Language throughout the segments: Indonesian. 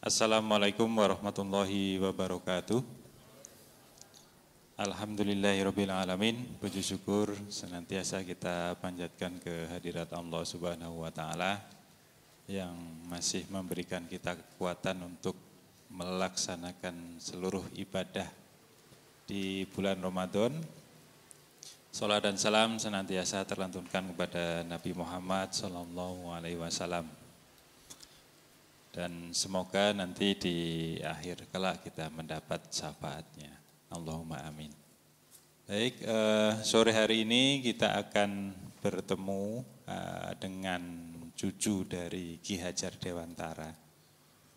Assalamualaikum warahmatullahi wabarakatuh. Alhamdulillahirabbil alamin. Puji syukur senantiasa kita panjatkan ke hadirat Allah Subhanahu wa taala yang masih memberikan kita kekuatan untuk melaksanakan seluruh ibadah di bulan Ramadan. Salat dan salam senantiasa terlantunkan kepada Nabi Muhammad sallallahu alaihi wasallam. Dan semoga nanti di akhir kelak kita mendapat syafaatnya. Allahumma amin. Baik, sore hari ini kita akan bertemu dengan cucu dari Ki Hajar Dewantara.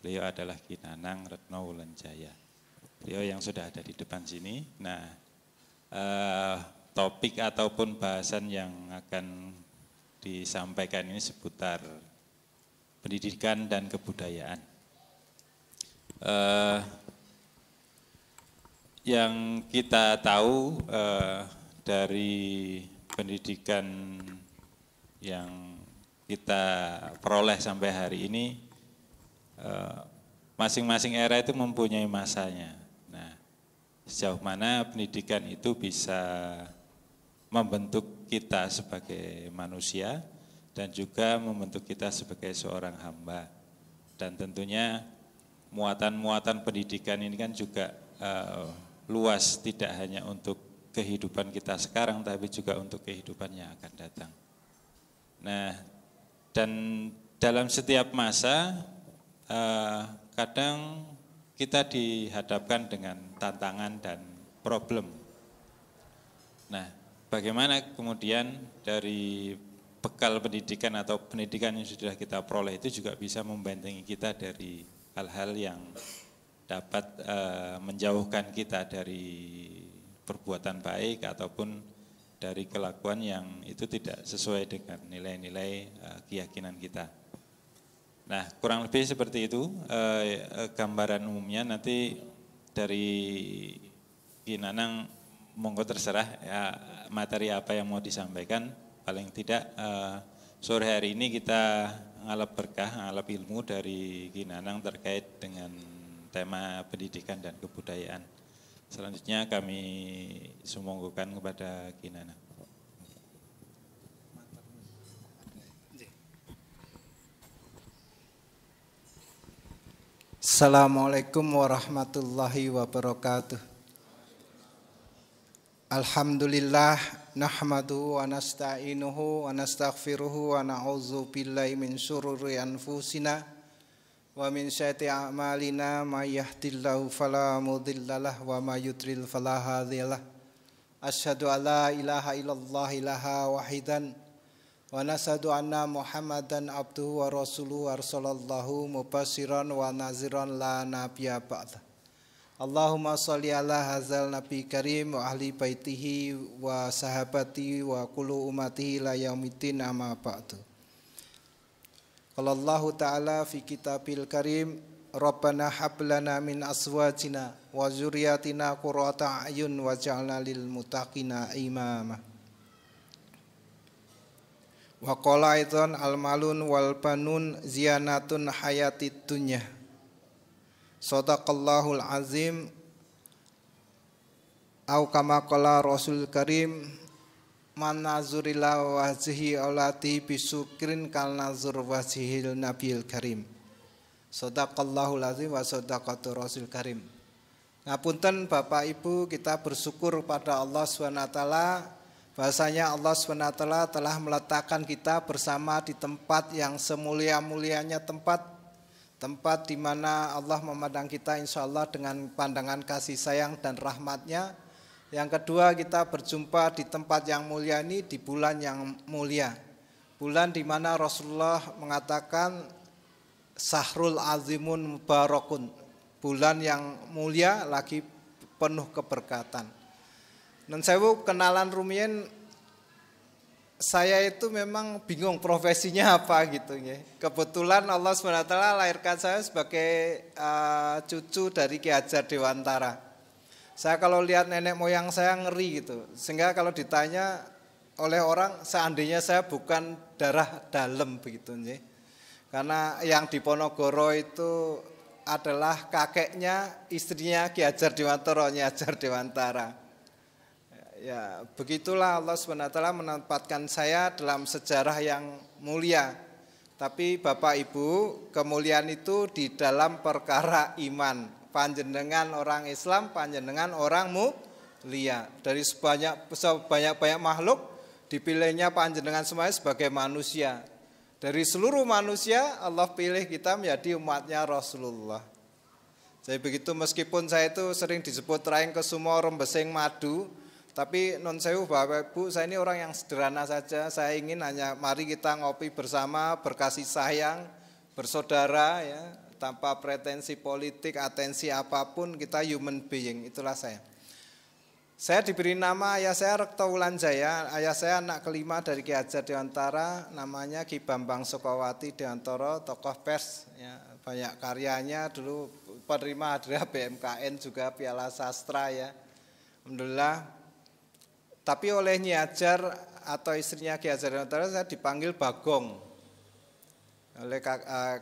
Beliau adalah Ki Nanang Retno Wulanjaya. Beliau yang sudah ada di depan sini. Nah, topik ataupun bahasan yang akan disampaikan ini seputar pendidikan dan kebudayaan. Yang kita tahu dari pendidikan yang kita peroleh sampai hari ini, masing-masing era itu mempunyai masanya. Nah, sejauh mana pendidikan itu bisa membentuk kita sebagai manusia, dan juga membentuk kita sebagai seorang hamba. Dan tentunya muatan-muatan pendidikan ini kan juga luas, tidak hanya untuk kehidupan kita sekarang, tapi juga untuk kehidupan yang akan datang. Nah, dan dalam setiap masa, kadang kita dihadapkan dengan tantangan dan problem. Nah, bagaimana kemudian dari bekal pendidikan atau pendidikan yang sudah kita peroleh itu juga bisa membentengi kita dari hal-hal yang dapat menjauhkan kita dari perbuatan baik ataupun dari kelakuan yang itu tidak sesuai dengan nilai-nilai keyakinan kita. Nah, kurang lebih seperti itu gambaran umumnya. Nanti dari Ki Nanang monggo terserah ya, materi apa yang mau disampaikan. Paling tidak sore hari ini kita ngalap berkah, ngalap ilmu dari Ki Nanang terkait dengan tema pendidikan dan kebudayaan. Selanjutnya kami sumonggokan kepada Ki Nanang. Assalamualaikum warahmatullahi wabarakatuh. Alhamdulillah nahmaduhu wa nasta'inuhu wa nastaghfiruhu wa na'udzu billahi min syururi anfusina wa min sayyiati a'malina may yahdihillahu fala mudhillalah wa may yudlil fala hadiyalah. Asyhadu an la ilaha illallah ilaha wahidan wa nasyhadu anna Muhammadan abduhu wa rasuluhu arsalallahu mubassiran wa naziran la nabiyya ba'da. Allahumma sholli ala hadzal nabi karim wa ahli baitihi wa sahabati wa kullu ummatihi la yaumiddin amma ba'du. Qala Allah ta'ala fi kitabil karim Rabbana hab lana min azwajina wa dzurriyyatina qurrata a'yun waj'alna lil muttaqina imama. Wa qala aidan al malun wal banun ziyanatun hayatid dunya. Shadaqallahul azim. Au kama qala Rasul Karim man nazurila wajhi aulati bisukrin kal nazur wajhil Nabil Karim. Shadaqallahul azim wa shadaqatu Rasul Karim. Ngapunten Bapak Ibu, kita bersyukur pada Allah SWT bahwasanya Allah SWT telah meletakkan kita bersama di tempat yang semulia-mulianya tempat di mana Allah memandang kita insya Allah dengan pandangan kasih sayang dan rahmatnya. Yang kedua, kita berjumpa di tempat yang mulia ini di bulan yang mulia. Bulan di mana Rasulullah mengatakan Sahrul Azimun Mubarakun. Bulan yang mulia lagi penuh keberkatan. Dan saya kenalan rumien, saya itu memang bingung profesinya apa gitu ya. Kebetulan Allah SWT lahirkan saya sebagai cucu dari Ki Hajar Dewantara. Saya kalau lihat nenek moyang saya ngeri gitu. Sehingga kalau ditanya oleh orang, seandainya saya bukan darah dalam begitu ya. Karena yang di Ponorogo itu adalah kakeknya istrinya Ki Hajar Dewantara, Nyi Hajar Dewantara. Ya, begitulah Allah SWT menempatkan saya dalam sejarah yang mulia. Tapi Bapak Ibu, kemuliaan itu di dalam perkara iman. Panjenengan orang Islam, panjenengan orang mulia. Dari sebanyak-banyak makhluk, dipilihnya panjenengan semuanya sebagai manusia. Dari seluruh manusia, Allah pilih kita menjadi umatnya Rasulullah. Jadi begitu, meskipun saya itu sering disebut Raing Kesumo Rembesing Madu, tapi non sewu Bapak Ibu, saya ini orang yang sederhana saja. Saya ingin hanya mari kita ngopi bersama, berkasih sayang, bersaudara, ya, tanpa pretensi politik, atensi apapun, kita human being, itulah saya. Saya diberi nama ayah saya Rekto Wulanjaya. Ayah saya anak kelima dari Ki Hajar Dewantara, namanya Ki Bambang Sukawati Dewantara, tokoh pers, ya, banyak karyanya, dulu penerima hadiah BMKN juga, Piala Sastra, ya, alhamdulillah. Tapi oleh Nyi Hajar atau istrinya Ki Hajar Dewantara saya dipanggil Bagong. Oleh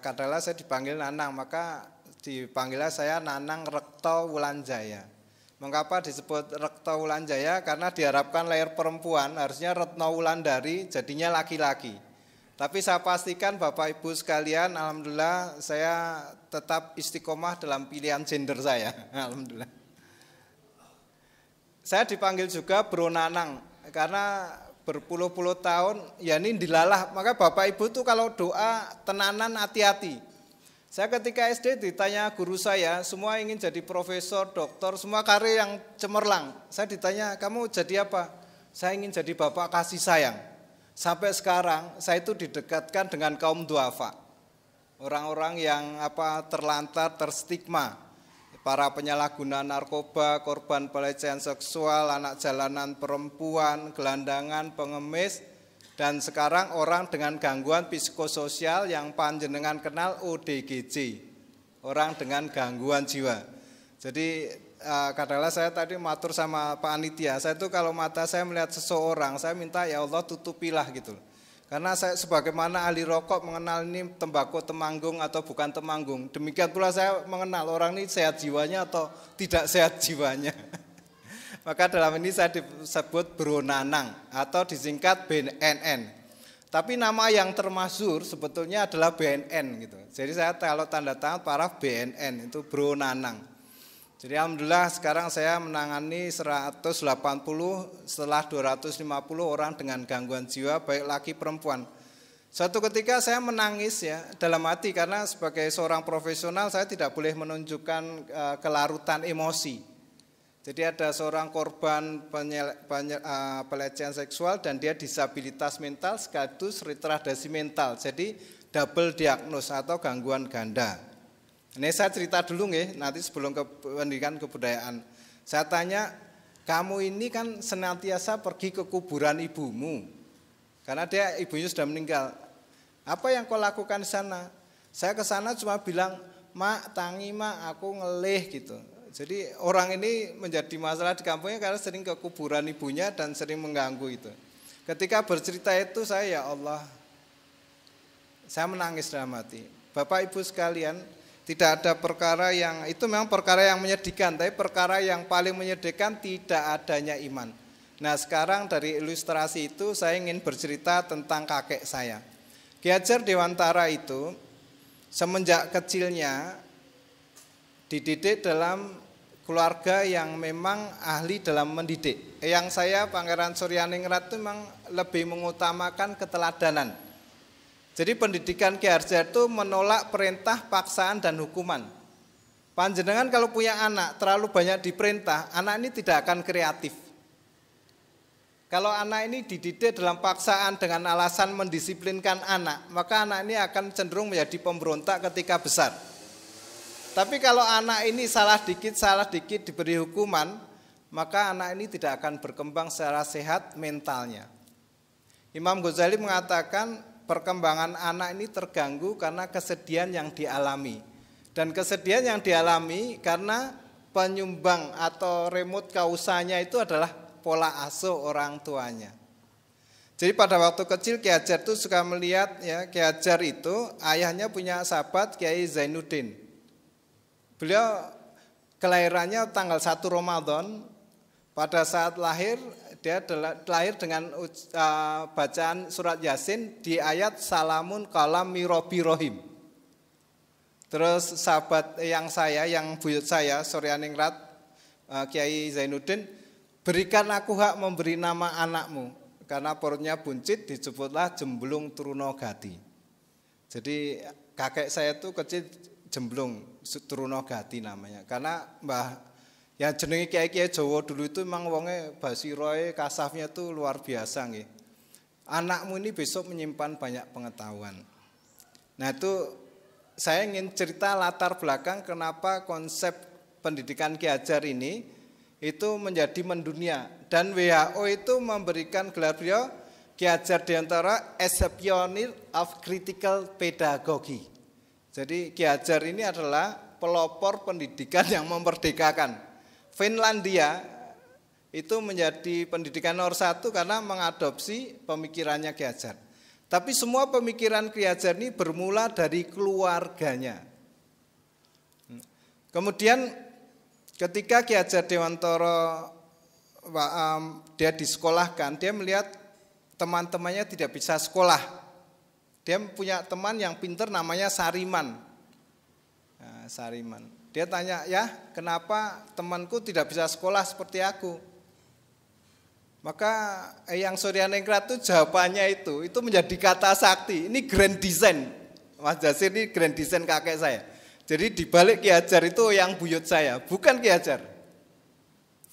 kadala saya dipanggil Nanang, maka dipanggilnya saya Nanang Rekto Wulanjaya. Mengapa disebut Rekto Wulanjaya? Karena diharapkan lahir perempuan, harusnya Retno Wulandari, jadinya laki-laki. Tapi saya pastikan Bapak Ibu sekalian, alhamdulillah saya tetap istiqomah dalam pilihan gender saya. Alhamdulillah. Saya dipanggil juga Bro Nanang, karena berpuluh-puluh tahun, ya ini dilalah. Maka Bapak Ibu tuh kalau doa tenanan hati-hati. Saya ketika SD ditanya guru saya, semua ingin jadi profesor, doktor, semua karir yang cemerlang. Saya ditanya, kamu jadi apa? Saya ingin jadi bapak kasih sayang. Sampai sekarang saya itu didekatkan dengan kaum duafa. Orang-orang yang terlantar, terstigma. Para penyalahguna narkoba, korban pelecehan seksual, anak jalanan perempuan, gelandangan, pengemis. Dan sekarang orang dengan gangguan psikososial yang panjenengan kenal ODGJ, orang dengan gangguan jiwa. Jadi kadang-kadang saya tadi matur sama Pak Anitia, saya itu kalau mata saya melihat seseorang, saya minta ya Allah tutupilah gitu. Karena saya sebagaimana ahli rokok mengenal ini tembakau temanggung atau bukan temanggung, demikian pula saya mengenal orang ini sehat jiwanya atau tidak sehat jiwanya. Maka dalam ini saya disebut Bro Nanang atau disingkat BNN. Tapi nama yang termasyhur sebetulnya adalah BNN gitu. Jadi saya kalau tanda tangan paraf BNN itu Bro Nanang. Jadi alhamdulillah sekarang saya menangani 180 setelah 250 orang dengan gangguan jiwa baik laki perempuan. Suatu ketika saya menangis ya dalam hati karena sebagai seorang profesional saya tidak boleh menunjukkan kelarutan emosi. Jadi ada seorang korban pelecehan seksual dan dia disabilitas mental sekaligus retardasi mental. Jadi double diagnos atau gangguan ganda. Ini saya cerita dulu nanti sebelum ke pendidikan kebudayaan. Saya tanya, kamu ini kan senantiasa pergi ke kuburan ibumu. Karena ibunya sudah meninggal. Apa yang kau lakukan di sana? Saya ke sana cuma bilang, "Mak, tangi mak, aku ngelih," gitu. Jadi orang ini menjadi masalah di kampungnya karena sering ke kuburan ibunya dan sering mengganggu itu. Ketika bercerita itu saya ya Allah, saya menangis dalam hati. Bapak Ibu sekalian, tidak ada perkara yang, itu memang perkara yang menyedihkan, tapi perkara yang paling menyedihkan tidak adanya iman. Nah sekarang dari ilustrasi itu saya ingin bercerita tentang kakek saya. Ki Hajar Dewantara itu semenjak kecilnya dididik dalam keluarga yang memang ahli dalam mendidik. Yang saya Pangeran Suryaningrat itu memang lebih mengutamakan keteladanan. Jadi pendidikan Ki Hajar itu menolak perintah, paksaan dan hukuman. Panjenengan kalau punya anak terlalu banyak diperintah, anak ini tidak akan kreatif. Kalau anak ini dididik dalam paksaan dengan alasan mendisiplinkan anak, maka anak ini akan cenderung menjadi pemberontak ketika besar. Tapi kalau anak ini salah dikit diberi hukuman, maka anak ini tidak akan berkembang secara sehat mentalnya. Imam Ghazali mengatakan perkembangan anak ini terganggu karena kesedihan yang dialami. Dan kesedihan yang dialami karena penyumbang atau remote kausanya itu adalah pola asuh orang tuanya. Jadi pada waktu kecil Ki Hajar itu suka melihat ya, Ki Hajar itu ayahnya punya sahabat Kiai Zainuddin. Beliau kelahirannya tanggal 1 Ramadan. Pada saat lahir, dia lahir dengan bacaan surat Yasin di ayat salamun kalam mirobi rohim. Terus sahabat yang buyut saya, Suryaningrat, Kiai Zainuddin, berikan aku hak memberi nama anakmu. Karena perutnya buncit, disebutlah Jemblung Trunogati. Jadi kakek saya itu kecil Jemblung Trunogati namanya. Karena yang jenenge kiai-kiai Jawa dulu itu memang wonge basiroe kasafnya itu luar biasa nggih. Anakmu ini besok menyimpan banyak pengetahuan. Nah itu saya ingin cerita latar belakang kenapa konsep pendidikan Ki Hajar ini itu menjadi mendunia. Dan WHO itu memberikan gelar beliau Ki Hajar Dewantara as a pioneer of critical pedagogy. Jadi Ki Hajar ini adalah pelopor pendidikan yang memerdekakan. Finlandia itu menjadi pendidikan nomor 1 karena mengadopsi pemikirannya Ki Hajar. Tapi semua pemikiran Ki Hajar ini bermula dari keluarganya. Kemudian ketika Ki Hajar Dewantara dia disekolahkan, dia melihat teman-temannya tidak bisa sekolah. Dia punya teman yang pintar namanya Sariman. Nah, Sariman. Dia tanya, ya kenapa temanku tidak bisa sekolah seperti aku? Maka yang Suryaningrat itu jawabannya itu menjadi kata sakti. Ini grand design, Mas Jasir ini grand design kakek saya. Jadi dibalik Ki Hajar itu yang buyut saya, bukan Ki Hajar.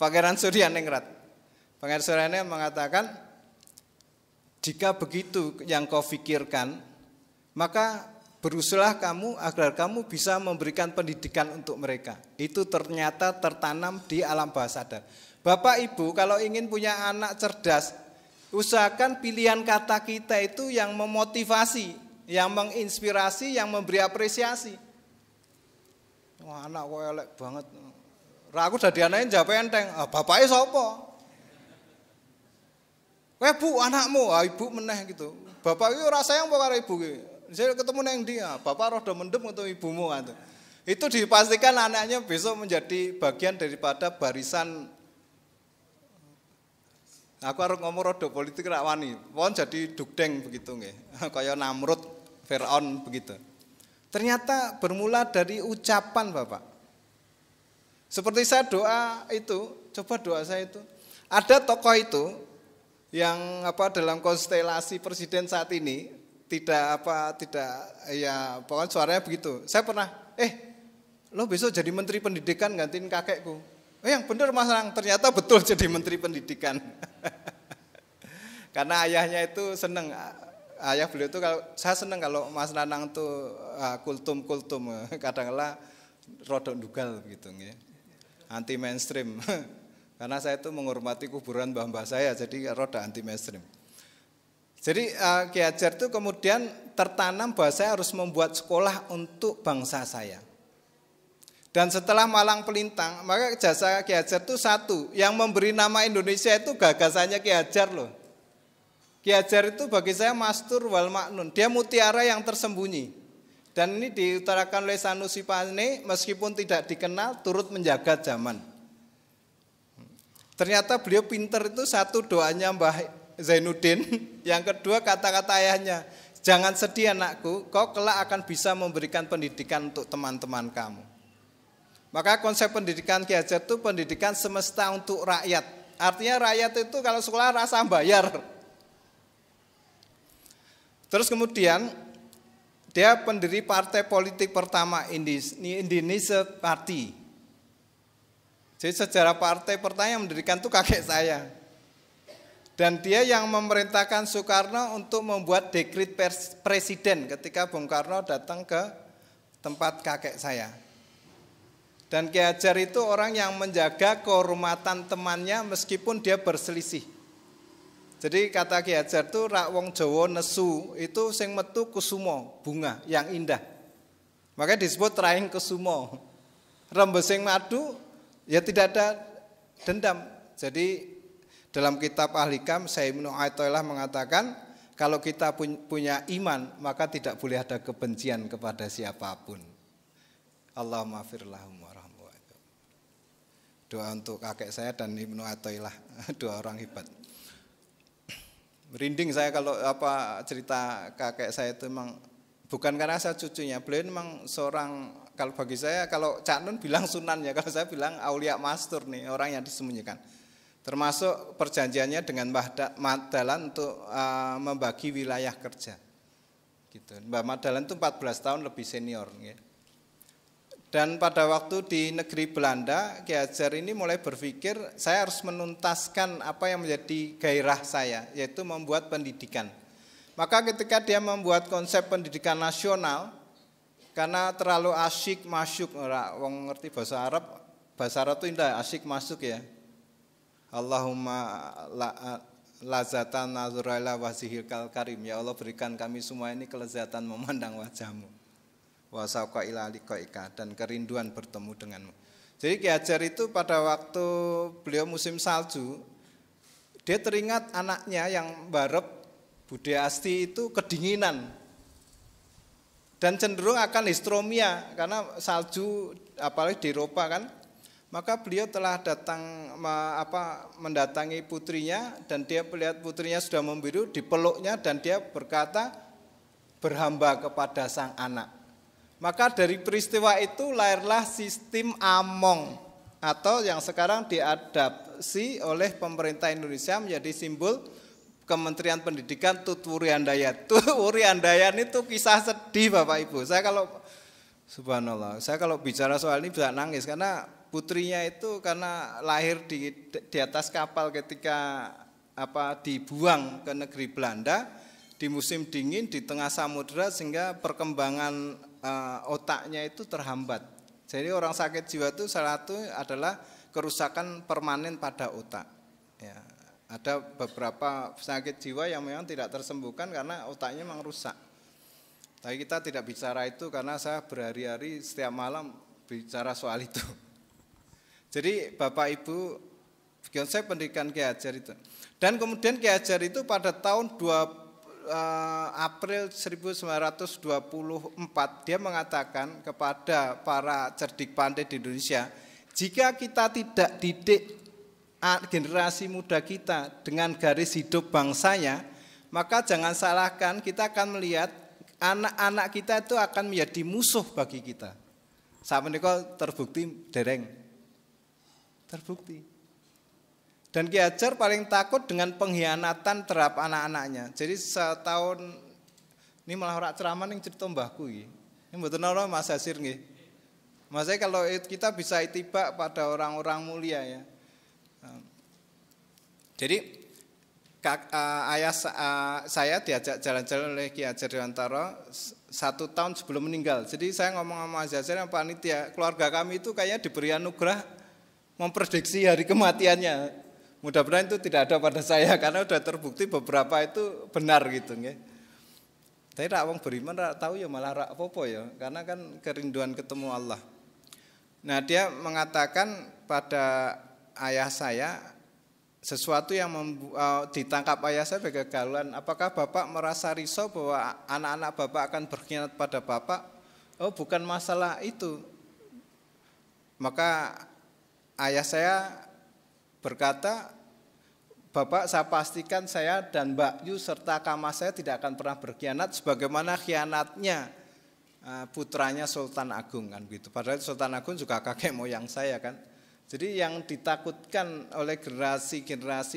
Pangeran Suryaningrat. Pangeran Suryaningrat mengatakan, jika begitu yang kau pikirkan, maka berusahalah kamu agar kamu bisa memberikan pendidikan untuk mereka. Itu ternyata tertanam di alam bawah sadar. Bapak Ibu kalau ingin punya anak cerdas, usahakan pilihan kata kita itu yang memotivasi, yang menginspirasi, yang memberi apresiasi. Wah anak kok elek banget. Aku dadi anake jawab enteng. Bapake sapa? Kowe Bu anakmu, ibu meneh gitu. Bapak iki ora sayang apa karo ibu ki? Saya ketemu neng dia, bapak roda mendem untuk ibumu gitu. Itu dipastikan anaknya besok menjadi bagian daripada barisan. Aku harus ngomong roda politik rak wani, pon jadi dugdeng begitu nggih. Kaya Namrud, Firaun begitu. Ternyata bermula dari ucapan Bapak. Seperti saya doa itu, coba doa saya itu. Ada tokoh itu yang dalam konstelasi presiden saat ini tidak ya pokoknya suaranya begitu. Saya pernah lo besok jadi menteri pendidikan gantiin kakekku. Yang benar Mas Nanang, ternyata betul jadi menteri pendidikan. Karena ayahnya itu seneng, ayah beliau itu saya seneng kalau Mas Nanang tuh kultum kadang-kala rodok dugal begitu nggih. Anti mainstream. Karena saya itu menghormati kuburan mbah-mbah saya, jadi roda anti mainstream. Jadi Ki Hajar itu kemudian tertanam bahwa saya harus membuat sekolah untuk bangsa saya. Dan setelah malang pelintang, maka jasa Ki Hajar itu satu, yang memberi nama Indonesia itu gagasannya Ki Hajar loh. Ki Hajar itu bagi saya mastur wal maknun, dia mutiara yang tersembunyi. Dan ini diutarakan oleh Sanusi Pane, meskipun tidak dikenal, turut menjaga zaman. Ternyata beliau pinter itu satu doanya Mbah Zainuddin, yang kedua kata-kata ayahnya, jangan sedih anakku, kau kelak akan bisa memberikan pendidikan untuk teman-teman kamu. Maka konsep pendidikan Ki Hajar itu pendidikan semesta untuk rakyat. Artinya rakyat itu kalau sekolah rasa bayar. Terus kemudian dia pendiri partai politik pertama Indonesia Party. Jadi sejarah partai pertama yang mendirikan itu kakek saya. Dan dia yang memerintahkan Soekarno untuk membuat dekret presiden ketika Bung Karno datang ke tempat kakek saya. Dan Ki Hajar itu orang yang menjaga kehormatan temannya meskipun dia berselisih. Jadi kata Ki Hajar itu rak wong Jawa nesu itu sing metu kusumo, bunga yang indah. Makanya disebut raing kusumo. Rembesing madu ya tidak ada dendam. Jadi dalam kitab Al-Hikam Syekh Ibnu Athaillah mengatakan kalau kita punya iman maka tidak boleh ada kebencian kepada siapapun. Allahumma fir lahum warhamhum. Doa untuk kakek saya dan Ibnu Athaillah, dua orang hebat. Merinding saya kalau cerita kakek saya itu memang bukan karena saya cucunya, beliau memang seorang, kalau bagi saya, kalau Cak Nun bilang sunan ya, kalau saya bilang aulia mastur nih, orang yang disembunyikan. Termasuk perjanjiannya dengan Mbah Dahlan untuk membagi wilayah kerja. Gitu. Mbah Dahlan itu 14 tahun lebih senior. Ya. Dan pada waktu di negeri Belanda, Ki Hajar ini mulai berpikir, saya harus menuntaskan apa yang menjadi gairah saya, yaitu membuat pendidikan. Maka ketika dia membuat konsep pendidikan nasional, karena terlalu asyik masuk, orang ngerti bahasa Arab itu indah, asyik masuk ya. Allahumma lazatan nazuraila wazihilkal karim. Ya Allah, berikan kami semua ini kelezatan memandang wajahmu. Wasauqa ila liqaika, dan kerinduan bertemu denganmu. Jadi Ki Hajar itu pada waktu beliau musim salju, dia teringat anaknya yang barep Bude Asti itu kedinginan dan cenderung akan histromia karena salju apalagi di Eropa kan. Maka beliau telah mendatangi putrinya, dan dia melihat putrinya sudah membiru, dipeluknya dan dia berkata berhamba kepada sang anak. Maka dari peristiwa itu lahirlah sistem Among, atau yang sekarang diadaptasi oleh pemerintah Indonesia menjadi simbol Kementerian Pendidikan Tutwuri Handayani. Tutwuri Handayani itu kisah sedih Bapak Ibu. Saya kalau bicara soal ini bisa nangis, karena putrinya itu karena lahir di atas kapal ketika dibuang ke negeri Belanda di musim dingin di tengah samudera, sehingga perkembangan otaknya itu terhambat. Jadi orang sakit jiwa itu salah satu adalah kerusakan permanen pada otak. Ya, ada beberapa sakit jiwa yang memang tidak tersembuhkan karena otaknya memang rusak. Tapi kita tidak bicara itu karena saya berhari-hari setiap malam bicara soal itu. Jadi Bapak Ibu, konsep pendidikan Ki Hajar itu. Dan kemudian Ki Hajar itu pada tahun April 1924 dia mengatakan kepada para cerdik pandai di Indonesia, jika kita tidak didik generasi muda kita dengan garis hidup bangsanya, maka jangan salahkan, kita akan melihat anak-anak kita itu akan menjadi musuh bagi kita. Saat menikah terbukti dereng, terbukti. Dan Ki Hajar paling takut dengan pengkhianatan terhadap anak-anaknya. Jadi setahun ini malah ora ceramah ning cerita mbahku iki. Ini mboten ora Mas Hasir nggih. Maksudnya kalau kita bisa itibak pada orang-orang mulia ya. Jadi ayah saya diajak jalan-jalan oleh Ki Hajar Dewantara 1 tahun sebelum meninggal. Jadi saya ngomong sama Mas Hasir yang panitia, keluarga kami itu kayaknya diberi anugerah memprediksi hari kematiannya. Mudah-mudahan itu tidak ada pada saya karena sudah terbukti beberapa itu benar gitu nggih. Tapi rak wong beriman rak tahu ya malah rak apa ya, karena kan kerinduan ketemu Allah. Nah, dia mengatakan pada ayah saya sesuatu yang ditangkap ayah saya sebagai kegagalan. Apakah Bapak merasa risau bahwa anak-anak Bapak akan berkhianat pada Bapak? Oh, bukan masalah itu. Maka ayah saya berkata, Bapak, saya pastikan saya dan Mbak Yu serta Kama saya tidak akan pernah berkhianat sebagaimana khianatnya putranya Sultan Agung kan gitu. Padahal Sultan Agung juga kakek moyang saya kan. Jadi yang ditakutkan oleh generasi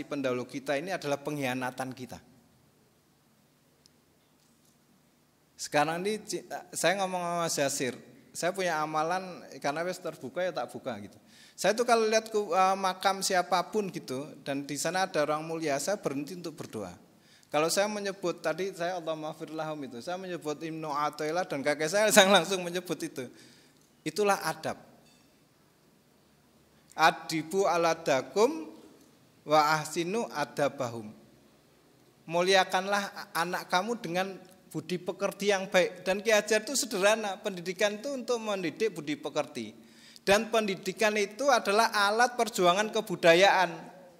pendahulu kita ini adalah pengkhianatan kita. Sekarang ini saya ngomong sama Mas Yasir, saya punya amalan karena wis terbuka ya tak buka gitu. Saya tuh kalau lihat ke makam siapapun gitu dan di sana ada orang mulia, saya berhenti untuk berdoa. Kalau saya menyebut tadi saya Allahumma fir lahum itu, saya menyebut Ibnu Athaillah dan kakek saya langsung menyebut itu. Itulah adab. Adibu aladakum wa ahsinu adabahum. Muliakanlah anak kamu dengan budi pekerti yang baik. Dan Ki Hajar itu sederhana, pendidikan itu untuk mendidik budi pekerti. Dan pendidikan itu adalah alat perjuangan kebudayaan.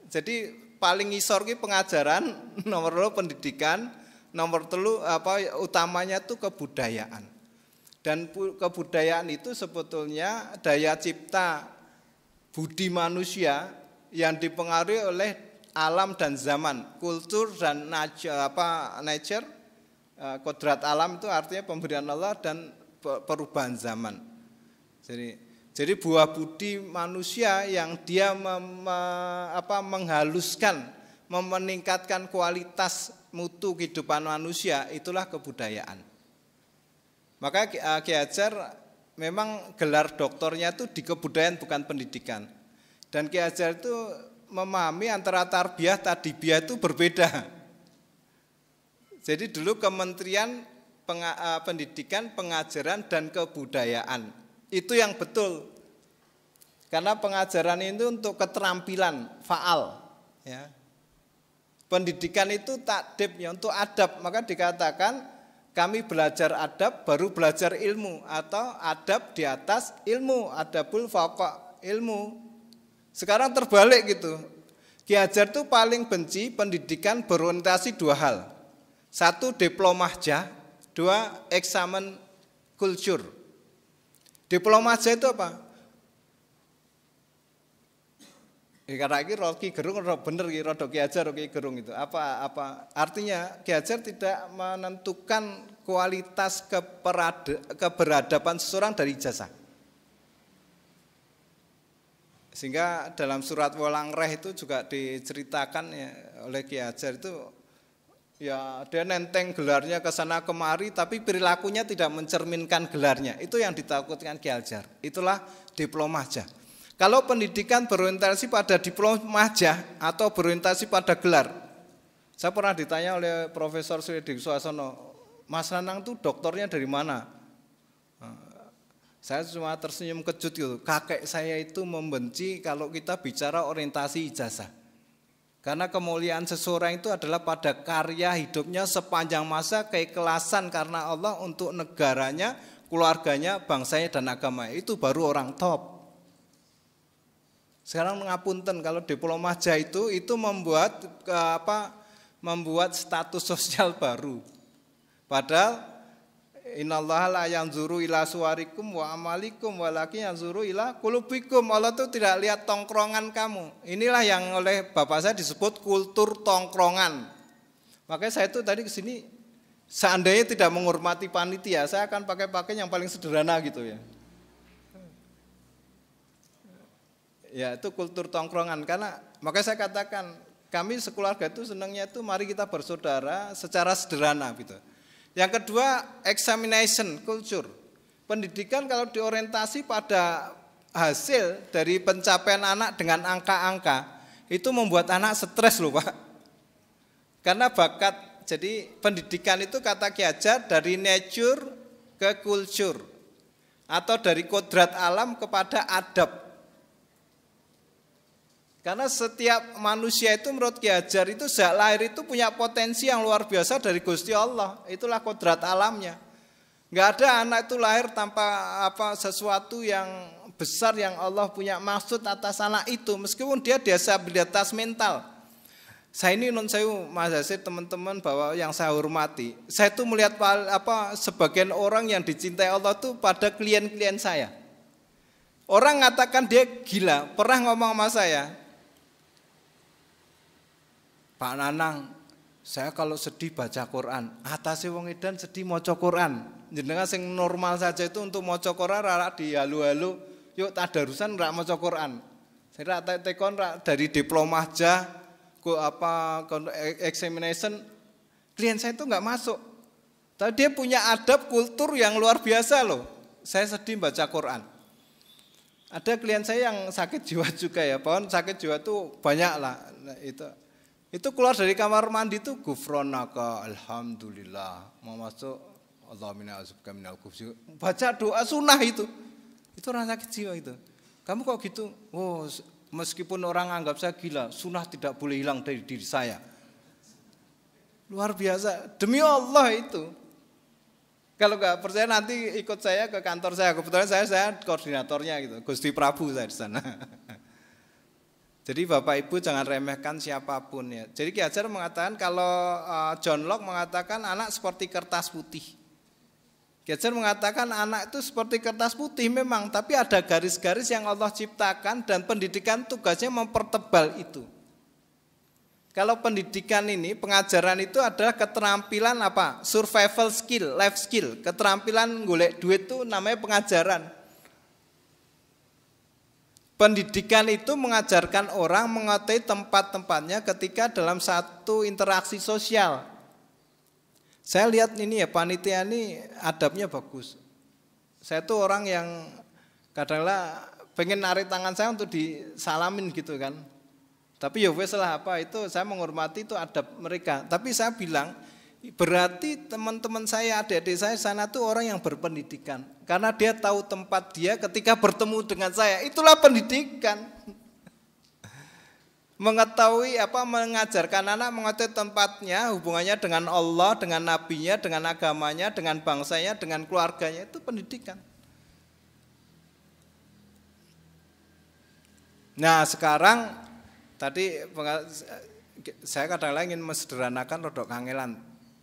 Jadi paling ngisor ki pengajaran, nomor 2 pendidikan, nomor 3 utamanya itu kebudayaan. Dan kebudayaan itu sebetulnya daya cipta budi manusia yang dipengaruhi oleh alam dan zaman, kultur dan nature, kodrat alam itu artinya pemberian Allah dan perubahan zaman. Jadi buah budi manusia yang dia menghaluskan, meningkatkan kualitas mutu kehidupan manusia, itulah kebudayaan. Maka Ki Hajar memang gelar doktornya itu di kebudayaan bukan pendidikan. Dan Ki Hajar itu memahami antara tarbiyah tadibiyah itu berbeda. Jadi dulu Kementerian Pendidikan, Pengajaran dan Kebudayaan. Itu yang betul. Karena pengajaran itu untuk keterampilan faal, ya. Pendidikan itu takdib, ya, untuk adab. Maka dikatakan kami belajar adab baru belajar ilmu, atau adab di atas ilmu, adabul fawqa ilmu. Sekarang terbalik gitu. Ki Hajar itu paling benci pendidikan berorientasi dua hal. Satu, diplomahjah, dua, eksamen kultur. Diplomahjah itu apa? Karena ini Ki Gerung bener Ki Hajar Ki Gerung itu apa artinya Ki Hajar tidak menentukan kualitas keberadaban seseorang dari ijazah. Sehingga dalam surat Walang Reh itu juga diceritakan ya, oleh Ki Hajar itu ya dia nenteng gelarnya ke sana kemari tapi perilakunya tidak mencerminkan gelarnya. Itu yang ditakutkan Ki Hajar. Itulah diplomahjah. Kalau pendidikan berorientasi pada diplomahjah atau berorientasi pada gelar. Saya pernah ditanya oleh Profesor Suyadi Suasono, Mas Nanang itu doktornya dari mana? Saya cuma tersenyum kejut gitu. Kakek saya itu membenci kalau kita bicara orientasi ijazah. Karena kemuliaan seseorang itu adalah pada karya hidupnya sepanjang masa, keikhlasan karena Allah untuk negaranya, keluarganya, bangsanya dan agamanya. Itu baru orang top. Sekarang ngapunten kalau diplomahjah itu membuat status sosial baru. Padahal innallaha la yanzuru ila suwarikum wa amalikum walakin yanzuru ila qulubikum. Allah itu tidak lihat tongkrongan kamu. Inilah yang oleh bapak saya disebut kultur tongkrongan. Makanya saya itu tadi kesini seandainya tidak menghormati panitia, saya akan pakai yang paling sederhana gitu ya. Ya itu kultur tongkrongan, karena makanya saya katakan kami sekeluarga itu senangnya itu mari kita bersaudara secara sederhana gitu. Yang kedua, examination culture. Pendidikan kalau diorientasi pada hasil dari pencapaian anak dengan angka-angka itu membuat anak stres loh Pak. Karena bakat, jadi pendidikan itu kata Ki Hajar dari nature ke culture atau dari kodrat alam kepada adab. Karena setiap manusia itu menurut Ki Hajar itu sejak lahir itu punya potensi yang luar biasa dari Gusti Allah. Itulah kodrat alamnya. Enggak ada anak itu lahir tanpa sesuatu yang besar yang Allah punya maksud atas anak itu, meskipun dia disabilitas mental. Saya ini Mas Hasid, teman-teman bahwa yang saya hormati, saya itu melihat sebagian orang yang dicintai Allah itu pada klien-klien saya. Orang mengatakan dia gila, pernah ngomong sama saya, Pak Nanang, saya kalau sedih baca Quran, atase wong edan sedih maca Quran. Jenengan sing normal saja itu untuk maca Quran ora dihalu-halu, yuk tadarusan ora maca Quran. Saya tekon dari diplomahjah examination, klien saya itu enggak masuk. Tapi dia punya adab kultur yang luar biasa loh. Saya sedih baca Quran. Ada klien saya yang sakit jiwa juga ya, pohon sakit jiwa itu banyak lah. Nah, itu keluar dari kamar mandi itu gufronaka alhamdulillah, mau masuk Allahumma azubka minal khubsi, baca doa sunnah itu orang sakit jiwa itu. Kamu kok gitu? Oh, meskipun orang anggap saya gila, sunnah tidak boleh hilang dari diri saya. Luar biasa, demi Allah itu. Kalau nggak percaya nanti ikut saya ke kantor saya, kebetulan saya koordinatornya gitu, Gusti Prabu saya di sana. Jadi Bapak Ibu jangan remehkan siapapun ya. Jadi Ki Hajar mengatakan kalau John Locke mengatakan anak seperti kertas putih. Ki Ki Hajar mengatakan anak itu seperti kertas putih memang, tapi ada garis-garis yang Allah ciptakan dan pendidikan tugasnya mempertebal itu. Kalau pendidikan ini, pengajaran itu adalah keterampilan apa? Survival skill, life skill. Keterampilan golek duit itu namanya pengajaran. Pendidikan itu mengajarkan orang menguasai tempat-tempatnya ketika dalam satu interaksi sosial. Saya lihat ini ya, panitia ini adabnya bagus. Saya tuh orang yang kadang-kadang pengen narik tangan saya untuk disalamin gitu kan. Tapi ya wes lah apa itu, saya menghormati itu adab mereka. Tapi saya bilang, berarti teman-teman saya, adik-adik saya sana tuh orang yang berpendidikan. Karena dia tahu tempat dia ketika bertemu dengan saya. Itulah pendidikan. Mengetahui apa, mengajarkan anak mengetahui tempatnya, hubungannya dengan Allah, dengan nabinya, dengan agamanya, dengan bangsanya, dengan keluarganya, itu pendidikan. Nah sekarang tadi saya kadang-kadang ingin mensederhanakan rodok kangelan.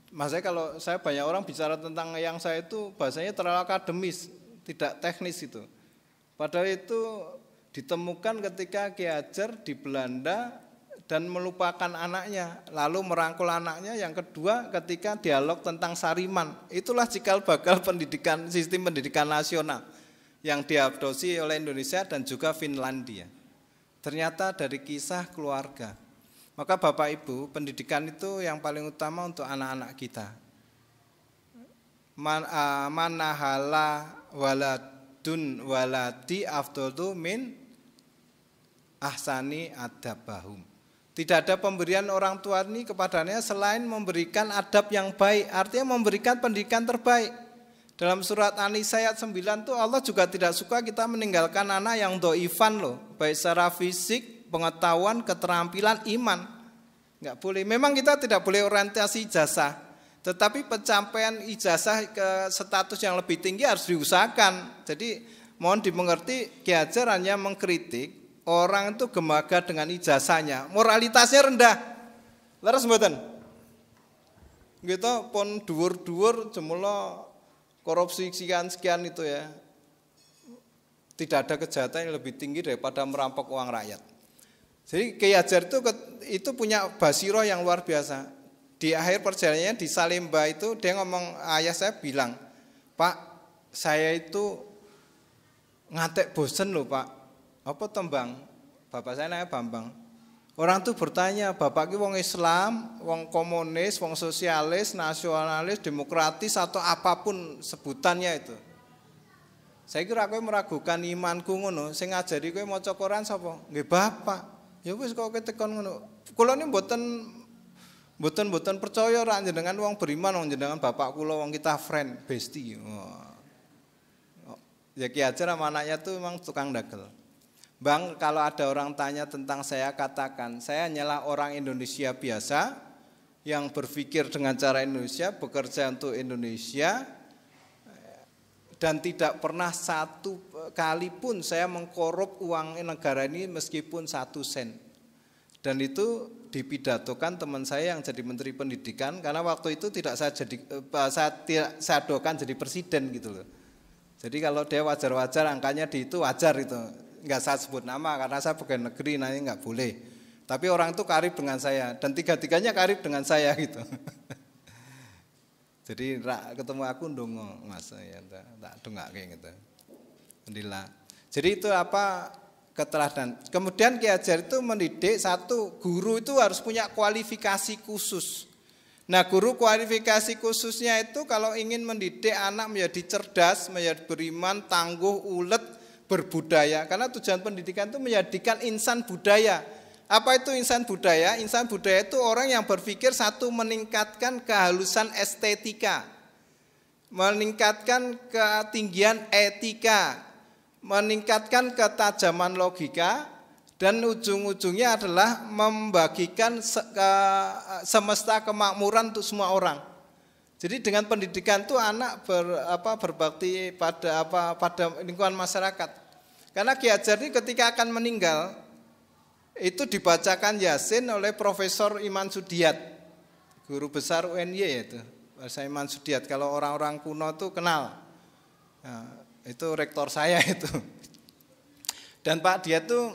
Maksudnya kalau saya banyak orang bicara tentang yang saya itu bahasanya terlalu akademis, tidak teknis itu. Padahal itu ditemukan ketika Ki Hajar di Belanda dan melupakan anaknya, lalu merangkul anaknya. Yang kedua ketika dialog tentang Sariman. Itulah cikal bakal pendidikan, sistem pendidikan nasional yang diadopsi oleh Indonesia dan juga Finlandia. Ternyata dari kisah keluarga. Maka Bapak Ibu, pendidikan itu yang paling utama untuk anak-anak kita. Manahala waladun waladi afdolu min ahsani adabahum. Tidak ada pemberian orang tua ini kepadanya selain memberikan adab yang baik, artinya memberikan pendidikan terbaik. Dalam surat An-Nisa ayat 9 tuh Allah juga tidak suka kita meninggalkan anak yang doifan loh, baik secara fisik, pengetahuan, keterampilan, iman. Enggak boleh. Memang kita tidak boleh orientasi ijazah, tetapi pencapaian ijazah ke status yang lebih tinggi harus diusahakan. Jadi mohon dimengerti, Ki Hajar hanya mengkritik orang itu gemaga dengan ijazahnya, moralitasnya rendah. Leres mboten? Gitu pon dhuwur-dhuwur jemula korupsi sekian itu ya. Tidak ada kejahatan yang lebih tinggi daripada merampok uang rakyat. Jadi Ki Hajar itu punya basiroh yang luar biasa. Di akhir perjalanannya di Salemba itu dia ngomong, ayah saya bilang, "Pak, saya itu ngatek bosen loh, Pak." Apa tembang? Bapak saya namanya Bambang. Orang tuh bertanya, bapak ki wong Islam, wong komunis, wong sosialis, nasionalis, demokratis atau apapun sebutannya itu. Saya kira kowe meragukan imanku ngono, sing ngajari kowe maca Quran sapa? Nggih bapak. Ya wis kok tekon ngono. Kula ni mboten percaya ra jenengan wong beriman, wong jenengan bapak kula wong kita friend, bestie. Ya Ki Hajar sama anaknya tuh memang tukang dagel. Bang, kalau ada orang tanya tentang saya, katakan saya hanyalah orang Indonesia biasa yang berpikir dengan cara Indonesia, bekerja untuk Indonesia, dan tidak pernah satu kali pun saya mengkorup uang negara ini meskipun 1 sen. Dan itu dipidatokan teman saya yang jadi Menteri Pendidikan, karena waktu itu tidak saya doakan jadi presiden gitu loh. Jadi kalau dia wajar-wajar angkanya di itu wajar itu. Enggak saya sebut nama karena saya pegawai negeri, nanti enggak boleh. Tapi orang itu karib dengan saya dan tiga-tiganya karib dengan saya gitu. Jadi ketemu aku ndonga Mas ya tak dongake gitu. Alhamdulillah. Jadi itu apa keteladan. Kemudian Ki Hajar itu mendidik satu, guru itu harus punya kualifikasi khusus. Nah, guru kualifikasi khususnya itu kalau ingin mendidik anak menjadi cerdas, menjadi beriman, tangguh, ulet, berbudaya. Karena tujuan pendidikan itu menjadikan insan budaya. Apa itu insan budaya? Insan budaya itu orang yang berpikir satu, meningkatkan kehalusan estetika, meningkatkan ketinggian etika, meningkatkan ketajaman logika, dan ujung-ujungnya adalah membagikan semesta kemakmuran untuk semua orang. Jadi dengan pendidikan itu anak berbakti pada lingkungan masyarakat. Karena Ki Hajar ini ketika akan meninggal itu dibacakan Yasin oleh Profesor Iman Sudiat, guru besar UNY itu. Bahasa Iman Sudiat. Kalau orang-orang kuno tuh kenal. Nah, itu rektor saya itu. Dan Pak dia tuh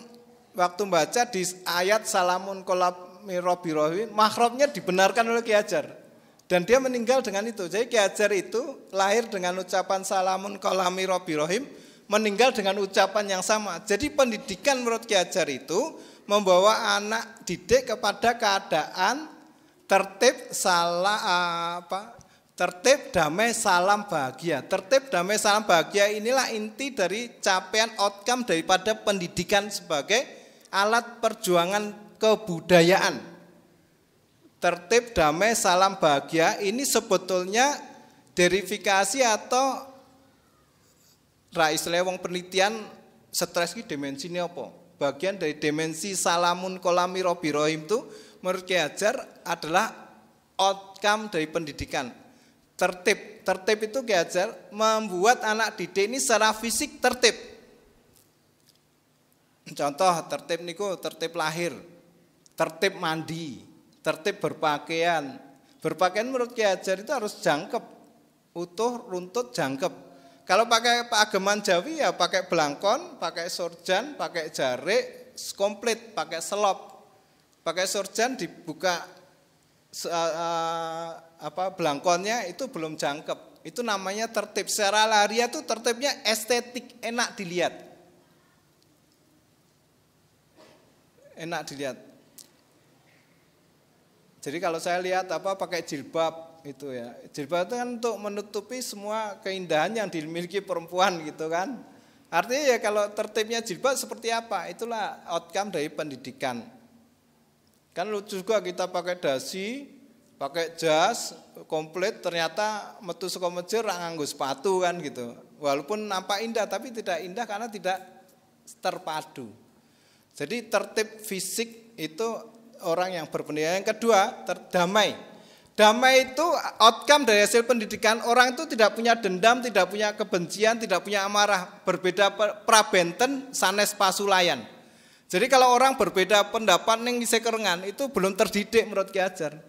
waktu baca di ayat salamun kolami Robbi Rohim, makhrajnya dibenarkan oleh Ki Hajar. Dan dia meninggal dengan itu. Jadi Ki Hajar itu lahir dengan ucapan salamun kolami Robbi Rohim, meninggal dengan ucapan yang sama. Jadi pendidikan menurut Ki Hajar itu membawa anak didik kepada keadaan tertib, tertib, damai, salam bahagia. Tertib, damai, salam bahagia inilah inti dari capaian outcome daripada pendidikan sebagai alat perjuangan kebudayaan. Tertib, damai, salam bahagia ini sebetulnya verifikasi atau istilah wong penelitian stres ki dimensine apa? Bagian dari dimensi salamun kolami Robbi Rohim itu menurut Ki Hajar adalah outcome dari pendidikan. Tertib itu Ki Hajar membuat anak didik ini secara fisik tertib. Contoh tertib niku tertib lahir, tertib mandi, tertib berpakaian. Berpakaian menurut Ki Hajar itu harus jangkep, utuh, runtut, jangkep. Kalau pakai paageman Jawi ya pakai belangkon, pakai sorjan, pakai jarik, komplit, pakai selop. Pakai sorjan dibuka belangkonnya itu belum jangkep. Itu namanya tertib. Secara lahiriah itu tertibnya estetik, enak dilihat. Enak dilihat. Jadi kalau saya lihat pakai jilbab itu ya. Jilbab itu kan untuk menutupi semua keindahan yang dimiliki perempuan gitu kan. Artinya ya kalau tertibnya jilbab seperti apa? Itulah outcome dari pendidikan. Kan lucu juga kita pakai dasi, pakai jas, komplit ternyata metu saka masjid ra nganggo sepatu kan gitu. Walaupun nampak indah tapi tidak indah karena tidak terpadu. Jadi tertib fisik itu orang yang berpendidikan. Yang kedua, damai. Damai itu outcome dari hasil pendidikan. Orang itu tidak punya dendam, tidak punya kebencian, tidak punya amarah. Berbeda prabenten sanes pasulayan. Jadi kalau orang berbeda pendapat ning isih kerengan itu belum terdidik menurut Ki Hajar.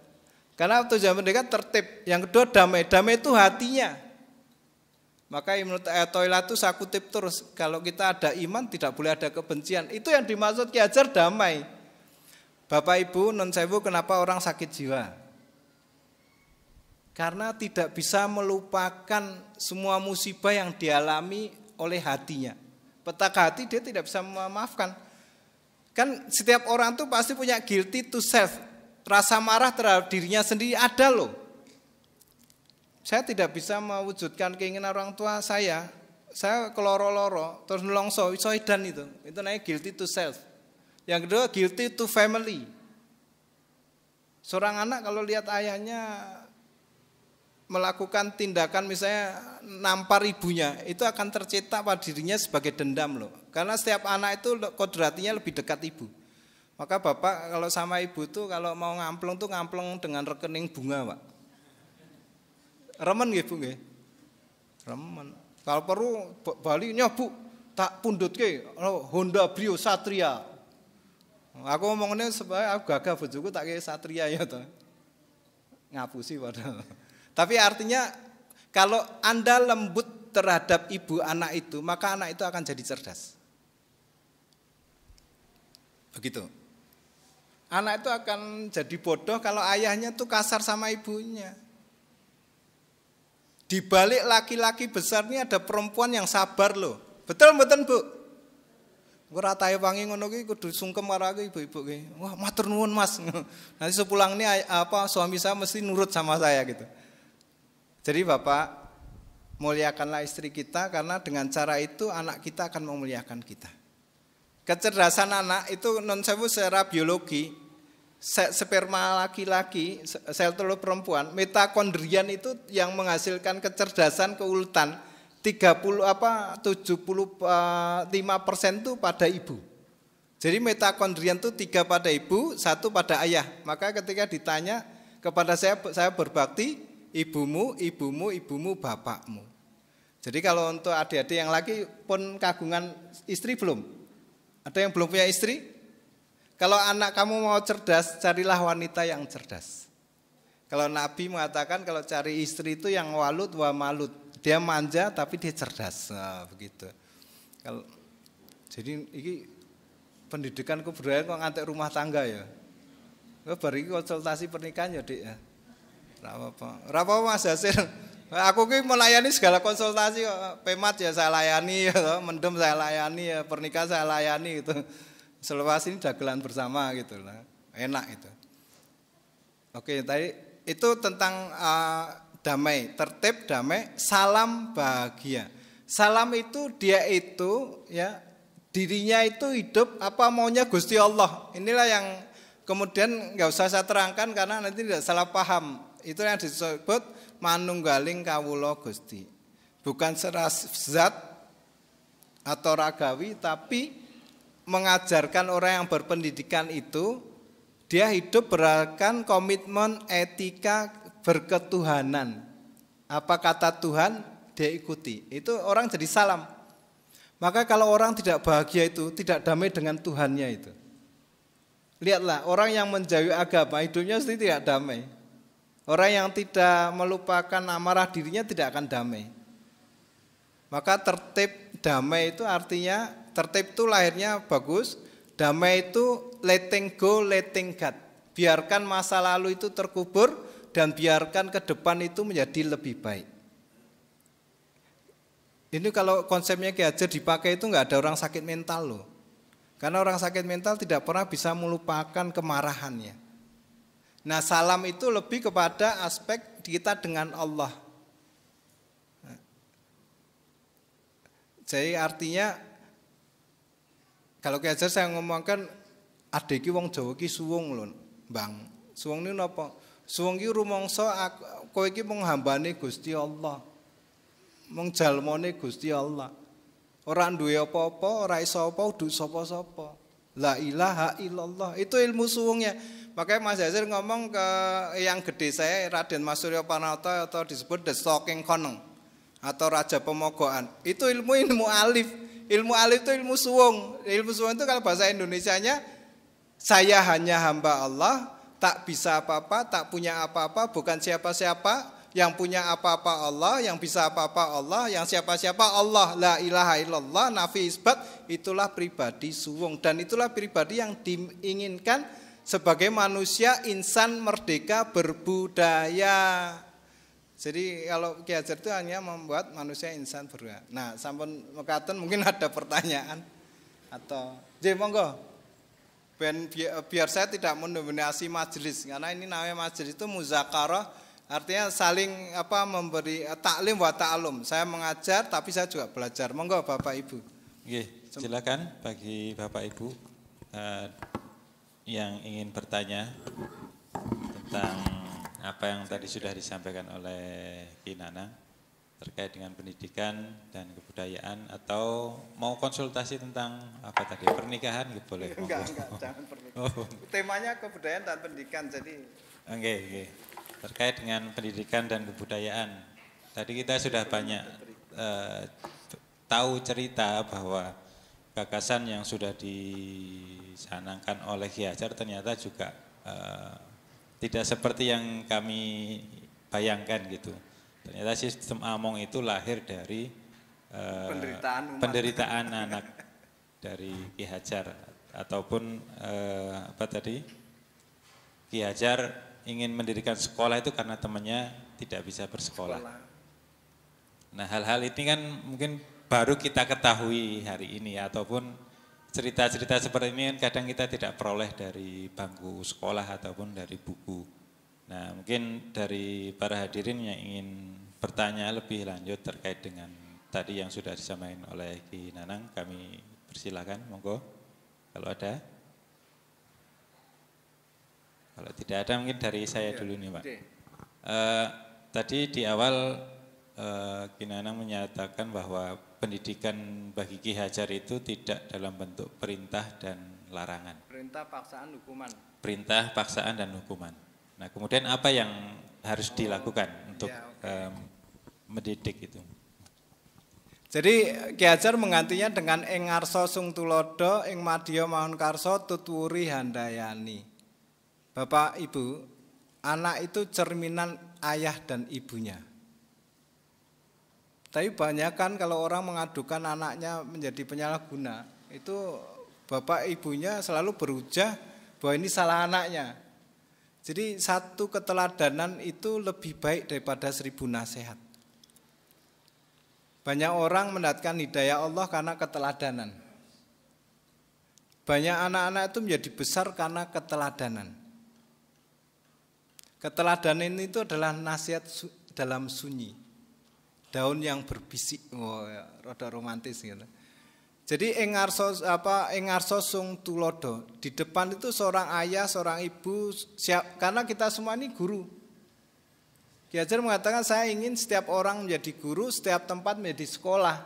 Karena tujuan pendidikan tertib. Yang kedua damai. Damai itu hatinya. Maka menurut Toilah itu saya kutip terus. Kalau kita ada iman tidak boleh ada kebencian. Itu yang dimaksud Ki Hajar damai. Bapak Ibu non sewu kenapa orang sakit jiwa? Karena tidak bisa melupakan semua musibah yang dialami oleh hatinya. Petaka hati dia tidak bisa memaafkan. Kan setiap orang tuh pasti punya guilty to self. Rasa marah terhadap dirinya sendiri ada loh. Saya tidak bisa mewujudkan keinginan orang tua saya. Saya keloro-loro terus nelongso iso edan itu. Itu namanya guilty to self. Yang kedua guilty to family. Seorang anak kalau lihat ayahnya melakukan tindakan misalnya nampar ibunya, itu akan tercetak pada dirinya sebagai dendam loh. Karena setiap anak itu kodratinya lebih dekat ibu. Maka bapak kalau sama ibu tuh kalau mau ngampleng tuh ngampleng dengan rekening bunga, Pak. Remen nggih Bu nggih? Remen. Kalau perlu bali nyobu tak pundhutke Honda Brio Satria. Aku ngomongnya supaya aku gagah bojoku tak kei Satria ya to. Ngapusi padahal. Tapi artinya kalau Anda lembut terhadap ibu anak itu, maka anak itu akan jadi cerdas. Begitu. Anak itu akan jadi bodoh kalau ayahnya tuh kasar sama ibunya. Di balik laki-laki besar ini ada perempuan yang sabar loh. Betul-betul Bu. Ora tahe wangi ngono ki kudu sungkem karo aku ibu-ibu ki. Wah, matur nuwun Mas. Nanti sepulang ini suami saya mesti nurut sama saya gitu. Jadi Bapak, muliakanlah istri kita karena dengan cara itu anak kita akan memuliakan kita. Kecerdasan anak itu non sewu secara biologi, sperma laki-laki, sel telur perempuan, mitokondrian itu yang menghasilkan kecerdasan keuletan 75% itu pada ibu. Jadi mitokondrian itu 3 pada ibu, 1 pada ayah. Maka ketika ditanya kepada saya berbakti ibumu, bapakmu. Jadi kalau untuk adik-adik yang laki pun kagungan istri belum? Ada yang belum punya istri? Kalau anak kamu mau cerdas, carilah wanita yang cerdas. Kalau Nabi mengatakan kalau cari istri itu yang walud wa malud. Dia manja tapi dia cerdas. Nah, begitu. Jadi ini pendidikan kebudayaan kok ngantek rumah tangga ya. Bari konsultasi pernikahan ya, Dik ya. Ora apa Mas Hasil. Aku ki melayani segala konsultasi kok. Pemat ya saya layani ya, mendem saya layani ya, pernikahan saya layani gitu. Selepas ini dagelan bersama gitu lah. Enak itu. Oke, tadi itu tentang damai, tertib damai, salam bahagia. Salam itu dia itu ya dirinya itu hidup apa maunya Gusti Allah. Inilah yang kemudian nggak usah saya terangkan karena nanti tidak salah paham. Itu yang disebut manunggaling kawula Gusti. Bukan seras zat atau ragawi, tapi mengajarkan orang yang berpendidikan itu dia hidup berdasarkan komitmen etika berketuhanan. Apa kata Tuhan dia ikuti. Itu orang jadi salam. Maka kalau orang tidak bahagia itu tidak damai dengan Tuhannya itu. Lihatlah orang yang menjauhi agama hidupnya pasti tidak damai. Orang yang tidak melupakan amarah dirinya tidak akan damai. Maka tertib damai itu artinya tertib itu lahirnya bagus. Damai itu letting go, letting God. Biarkan masa lalu itu terkubur dan biarkan ke depan itu menjadi lebih baik. Ini kalau konsepnya Ki Hajar dipakai itu nggak ada orang sakit mental loh. Karena orang sakit mental tidak pernah bisa melupakan kemarahannya. Nah salam itu lebih kepada aspek kita dengan Allah. Jadi artinya kalau Ki Hajar saya ngomongkan adek ki wong Jawa ki suwung lho, Bang. Suwung niku napa? Suwung ki rumangsa kowe iki mung hambane Gusti Allah. Mung jalmane Gusti Allah. Ora duwe apa-apa, ora iso apa uduk sapa-sapa. La ilaha illallah. Itu ilmu suwungnya. Makanya Mas Hajar ngomong ke yang gede saya Raden Mas Surya Panata atau disebut The Stocking Koneng atau Raja Pemogokan. Itu ilmu alif. Ilmu alif itu ilmu suwung. Ilmu suwung itu kalau bahasa Indonesianya saya hanya hamba Allah, tak bisa apa-apa, tak punya apa-apa, bukan siapa-siapa, yang punya apa-apa Allah, yang bisa apa-apa Allah, yang siapa-siapa Allah. La ilaha illallah, nafi isbat, itulah pribadi suwung. Dan itulah pribadi yang diinginkan sebagai manusia insan merdeka berbudaya. Jadi kalau Ki Hajar itu hanya membuat manusia insan berbudaya. Nah, sampun mekaten mungkin ada pertanyaan atau monggo. Biar saya tidak mendominasi majelis karena ini namanya majelis itu muzakarah, artinya saling memberi taklim wa ta'alum. Saya mengajar tapi saya juga belajar. Monggo Bapak Ibu. Oke, silakan bagi Bapak Ibu yang ingin bertanya tentang apa yang tadi sudah disampaikan oleh Ki Nanang terkait dengan pendidikan dan kebudayaan atau mau konsultasi tentang apa tadi pernikahan gitu boleh. Enggak, jangan pernikahan. Oh. Temanya kebudayaan dan pendidikan jadi. Oke. Terkait dengan pendidikan dan kebudayaan. Tadi kita sudah banyak tahu cerita bahwa gagasan yang sudah dicanangkan oleh Ki Hajar ternyata juga tidak seperti yang kami bayangkan gitu. Ternyata sistem Among itu lahir dari penderitaan anak dari Ki Hajar ataupun Ki Hajar ingin mendirikan sekolah itu karena temannya tidak bisa bersekolah. Nah hal-hal ini kan mungkin baru kita ketahui hari ini ataupun cerita-cerita seperti ini kan kadang kita tidak peroleh dari bangku sekolah ataupun dari buku. Nah mungkin dari para hadirin yang ingin bertanya lebih lanjut terkait dengan tadi yang sudah disampaikan oleh Ki Nanang, kami persilakan, monggo kalau ada. Kalau tidak ada mungkin dari saya dulu nih Pak. Tadi di awal Ki Nanang menyatakan bahwa pendidikan bagi Ki Hajar itu tidak dalam bentuk perintah dan larangan. Perintah, paksaan, hukuman. Perintah, paksaan, dan hukuman. Nah kemudian apa yang harus dilakukan untuk mendidik itu? Jadi Ki Hajar menggantinya dengan ing ngarsa sung tulodo, ing madya mahun karsa tuturi handayani. Bapak Ibu, anak itu cerminan ayah dan ibunya. Tapi banyak kan kalau orang mengadukan anaknya menjadi penyalahguna, itu bapak ibunya selalu berhujah bahwa ini salah anaknya. Jadi satu keteladanan itu lebih baik daripada 1000 nasihat. Banyak orang mendapatkan hidayah Allah karena keteladanan. Banyak anak-anak itu menjadi besar karena keteladanan. Keteladanan itu adalah nasihat dalam sunyi. Daun yang berbisik, rada romantis gitu. Jadi engarso sung tulodo. Di depan itu seorang ayah, seorang ibu, karena kita semua ini guru. Ki Hajar mengatakan saya ingin setiap orang menjadi guru, setiap tempat menjadi sekolah.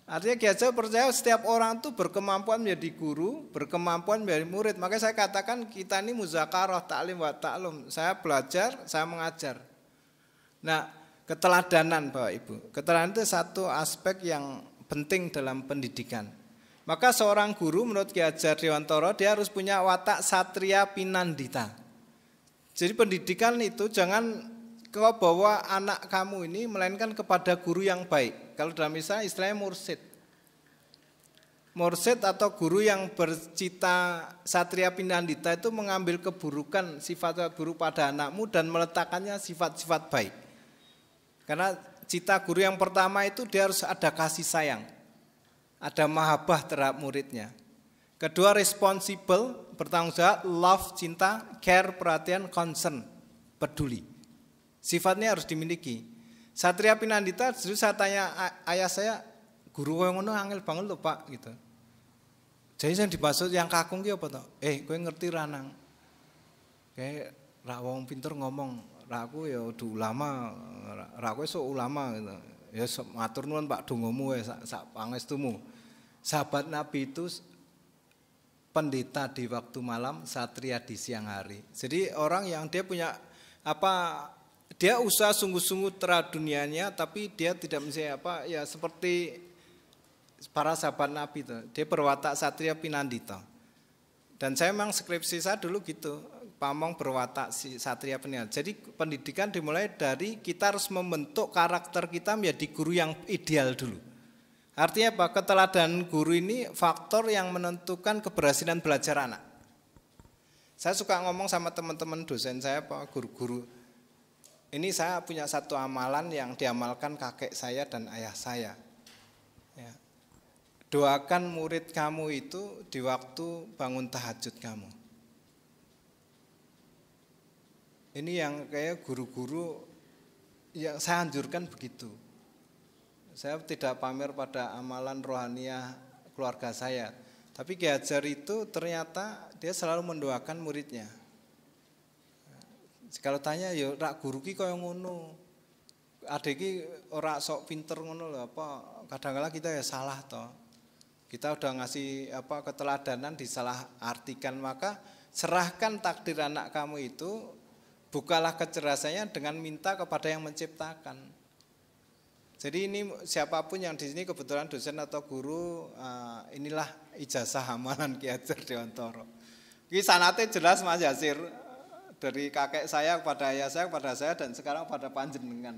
Artinya Ki Hajar percaya setiap orang itu berkemampuan menjadi guru, berkemampuan menjadi murid. Makanya saya katakan kita ini muzakarah, ta'lim wa ta'lum. Saya belajar, saya mengajar. Nah, keteladanan Bapak Ibu. Keteladanan itu satu aspek yang penting dalam pendidikan. Maka seorang guru menurut Ki Hajar Dewantara dia harus punya watak satria pinandita. Jadi pendidikan itu jangan kau bawa anak kamu ini melainkan kepada guru yang baik. Kalau dalam istilahnya mursid. Mursid atau guru yang bercita satria pinandita itu mengambil keburukan sifat buruk pada anakmu dan meletakkannya sifat-sifat baik. Karena cita guru yang pertama itu dia harus ada kasih sayang, ada mahabbah terhadap muridnya. Kedua responsible, bertanggung jawab, love, cinta, care, perhatian, concern, peduli. Sifatnya harus dimiliki. Satria Pinandita, justru saya tanya ayah saya, guru yang ngono angel banget loh Pak gitu. Jadi saya dimaksud yang kakung ki apa toh? Kowe ngerti ranang. Kayak rak wong pinter ngomong. Raku ya udah ulama, raku esok ulama gitu. Ya matur nuwun Pak dongomu sak pangestumu. Sahabat Nabi itu pendeta di waktu malam, satria di siang hari. Jadi orang yang dia punya dia usaha sungguh-sungguh terhadap dunianya, tapi dia tidak ya seperti para sahabat Nabi itu. Dia berwatak satria pinandita. Dan saya memang skripsi saya dulu gitu. Pamong berwatak satria pendidikan. Jadi pendidikan dimulai dari kita harus membentuk karakter kita menjadi guru yang ideal dulu. Artinya apa? Keteladanan guru ini faktor yang menentukan keberhasilan belajar anak. Saya suka ngomong sama teman-teman dosen saya, guru-guru. Ini saya punya satu amalan yang diamalkan kakek saya dan ayah saya. Ya. Doakan murid kamu itu di waktu bangun tahajud kamu. Ini yang kayak guru-guru yang saya anjurkan begitu. Saya tidak pamer pada amalan rohaniah keluarga saya. Tapi Ki Hajar itu ternyata dia selalu mendoakan muridnya. Kalau tanya ya rak guru ki kaya ngono. Adek ki ora sok pinter ngono lho apa. Kadang-kadang kita ya salah toh. Kita udah ngasih keteladanan disalah artikan, maka serahkan takdir anak kamu itu. Bukalah kecerdasannya dengan minta kepada yang menciptakan. Jadi ini siapapun yang di sini kebetulan dosen atau guru, inilah ijazah amalan Ki Hajar Dewantara. Ini sanate jelas Mas Yasir, dari kakek saya kepada ayah saya kepada saya dan sekarang pada panjenengan.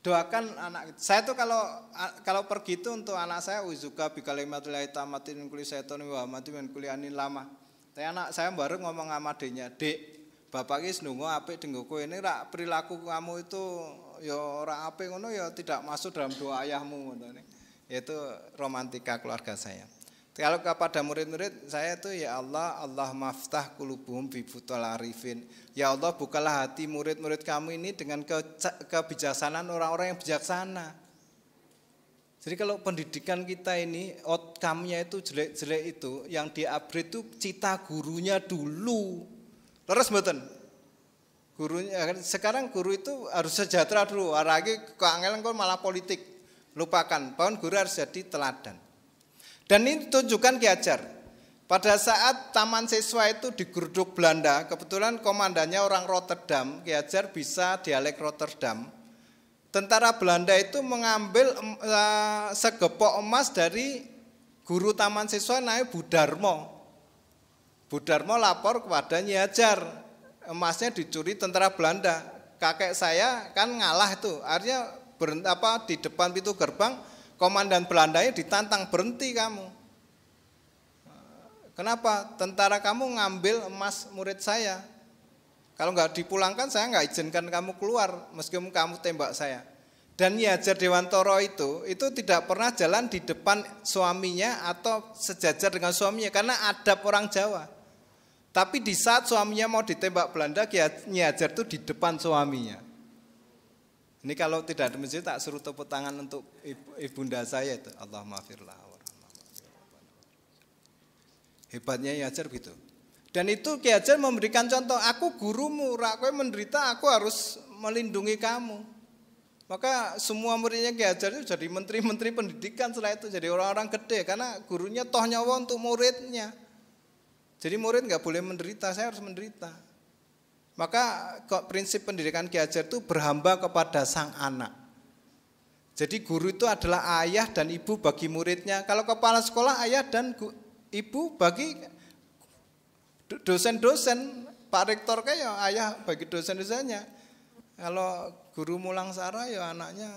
Doakan anak saya tuh kalau pergi itu untuk anak saya uzuka bikalimatil tamatin kulli syaiton wa amati min kulli anin lama. Tapi anak saya baru ngomong sama adiknya, "Dek, Bapak ki senungo apik denggo kowe ini rak perilaku kamu itu ya ora apik ngono ya tidak masuk dalam doa ayahmu ngono. Yaitu romantika keluarga saya. Kalau kepada murid-murid saya itu ya Allah maftah qulubuhum bi futul arifin. Ya Allah bukalah hati murid-murid kamu ini dengan kebijaksanaan orang-orang yang bijaksana. Jadi kalau pendidikan kita ini outcome-nya itu jelek-jelek itu yang di-upgrade itu cita gurunya dulu. Terus mboten. Gurunya sekarang guru itu harus sejahtera dulu. Lagi keangelan kok malah politik. Lupakan. Bahkan guru harus jadi teladan. Dan ini tunjukkan Ki Hajar. Pada saat taman siswa itu digerduk Belanda, kebetulan komandannya orang Rotterdam, Ki Hajar bisa dialek Rotterdam. Tentara Belanda itu mengambil segepok emas dari guru taman siswa namanya Budarmo. Budarmo lapor kepada Nyi Hajar, emasnya dicuri tentara Belanda. Kakek saya kan ngalah itu, artinya di depan pintu gerbang komandan Belandanya ditantang, berhenti kamu. Kenapa? Tentara kamu ngambil emas murid saya. Kalau nggak dipulangkan saya nggak izinkan kamu keluar meskipun kamu tembak saya. Dan Nyi Hajar Dewantoro itu tidak pernah jalan di depan suaminya atau sejajar dengan suaminya karena adab orang Jawa. Tapi di saat suaminya mau ditembak Belanda, Nyi Hajar itu di depan suaminya. Ini kalau tidak ada masjid tak suruh tepuk tangan untuk ibunda saya itu. Allahumma firlah. Hebatnya Nyi Hajar begitu. Dan itu Ki Hajar memberikan contoh, aku gurumu, rak kowe menderita, aku harus melindungi kamu. Maka semua muridnya Ki Hajar itu jadi menteri-menteri pendidikan setelah itu, jadi orang-orang gede karena gurunya toh nyawa untuk muridnya. Jadi murid nggak boleh menderita, saya harus menderita. Maka prinsip pendidikan Ki Hajar itu berhamba kepada sang anak. Jadi guru itu adalah ayah dan ibu bagi muridnya. Kalau kepala sekolah ayah dan ibu bagi dosen-dosen. Pak Rektor kayak ayah bagi dosen-dosennya. Kalau guru mulang sara ya anaknya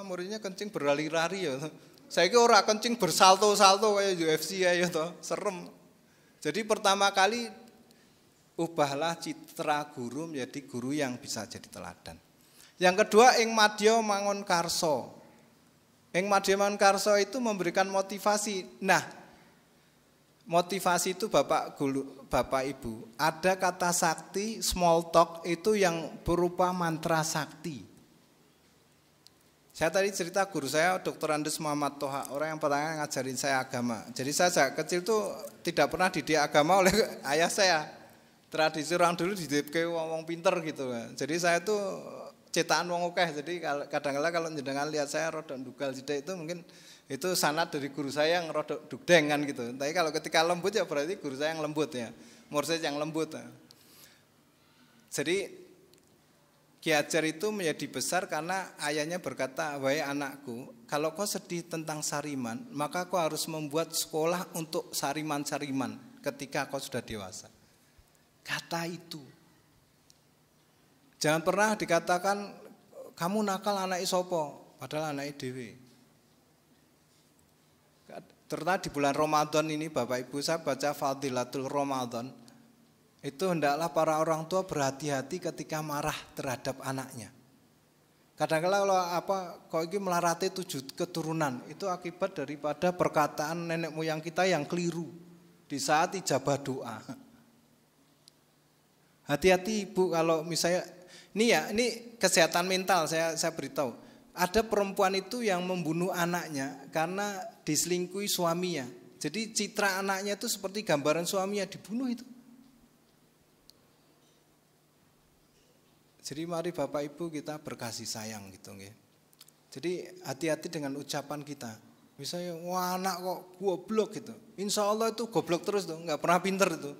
muridnya kencing berlari-lari ya. Saya kira orang kencing bersalto-salto kayak UFC ya toh, serem. Jadi pertama kali ubahlah citra guru menjadi guru yang bisa jadi teladan. Yang kedua ing madya mangun karso. Ing madya mangun karso itu memberikan motivasi. Nah, motivasi itu Bapak Ibu, ada kata sakti, small talk itu yang berupa mantra sakti. Saya tadi cerita guru saya Dr. Andes Muhammad Toha, orang yang pertama ngajarin saya agama. Jadi saya sejak kecil itu tidak pernah dididik agama oleh ayah saya. Tradisi orang dulu dididik wong pinter gitu. Jadi saya tuh cetakan wong okeh. Jadi kadang-kadang kalau jenengan lihat saya rodok ndugal sidik itu mungkin itu sanad dari guru saya yang rodok dugdeng kan gitu. Tapi kalau ketika lembut ya berarti guru saya yang lembut ya. Mursyid yang lembut. Jadi Ki Hajar itu menjadi besar karena ayahnya berkata, wahai anakku, kalau kau sedih tentang Sariman, maka kau harus membuat sekolah untuk Sariman-Sariman ketika kau sudah dewasa. Kata itu. Jangan pernah dikatakan, kamu nakal anak isopo, padahal anak dewe. Ternyata di bulan Ramadan ini Bapak Ibu saya baca Fadilatul Ramadan. Itu hendaklah para orang tua berhati-hati ketika marah terhadap anaknya. Kadang-kadang kalau kok ini melarati 7 keturunan, itu akibat daripada perkataan nenek moyang kita yang keliru di saat ijabah doa. Hati-hati Ibu kalau misalnya ini kesehatan mental saya beritahu. Ada perempuan itu yang membunuh anaknya karena diselingkuhi suaminya. Jadi citra anaknya itu seperti gambaran suaminya dibunuh itu. Jadi mari Bapak Ibu kita berkasih sayang gitu nggih. Jadi hati-hati dengan ucapan kita. Misalnya wah anak kok goblok gitu. Insya Allah itu goblok terus tuh, nggak pernah pinter itu.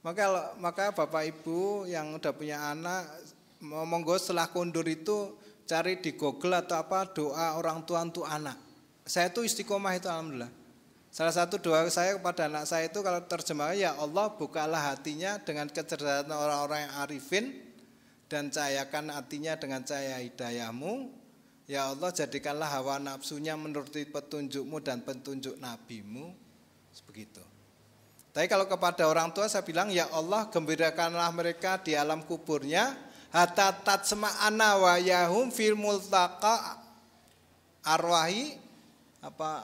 Maka Bapak Ibu yang udah punya anak monggo setelah kondur itu cari di Google atau doa orang tua untuk anak. Saya tuh istiqomah itu alhamdulillah. Salah satu doa saya kepada anak saya itu kalau terjemahnya ya Allah bukalah hatinya dengan kecerdasan orang-orang yang arifin dan cahayakan hatinya dengan cahaya hidayahmu. Ya Allah jadikanlah hawa nafsunya menuruti petunjukmu dan petunjuk nabimu. Begitu. Tapi kalau kepada orang tua saya bilang ya Allah gembirakanlah mereka di alam kuburnya hatta tatsma'ana wa yahum fil multaqa arwahi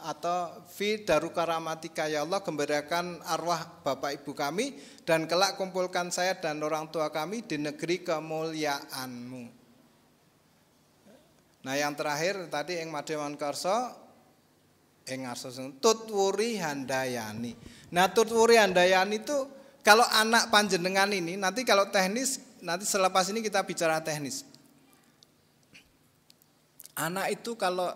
atau fi darukaramatika ya Allah gembirakan arwah bapak ibu kami dan kelak kumpulkan saya dan orang tua kami di negeri kemuliaanmu. Nah yang terakhir tadi ing Madewan Karso ing ngarso tutwuri handayani. Nah tutwuri handayani itu kalau anak panjenengan ini nanti kalau teknis nanti selepas ini kita bicara teknis. Anak itu kalau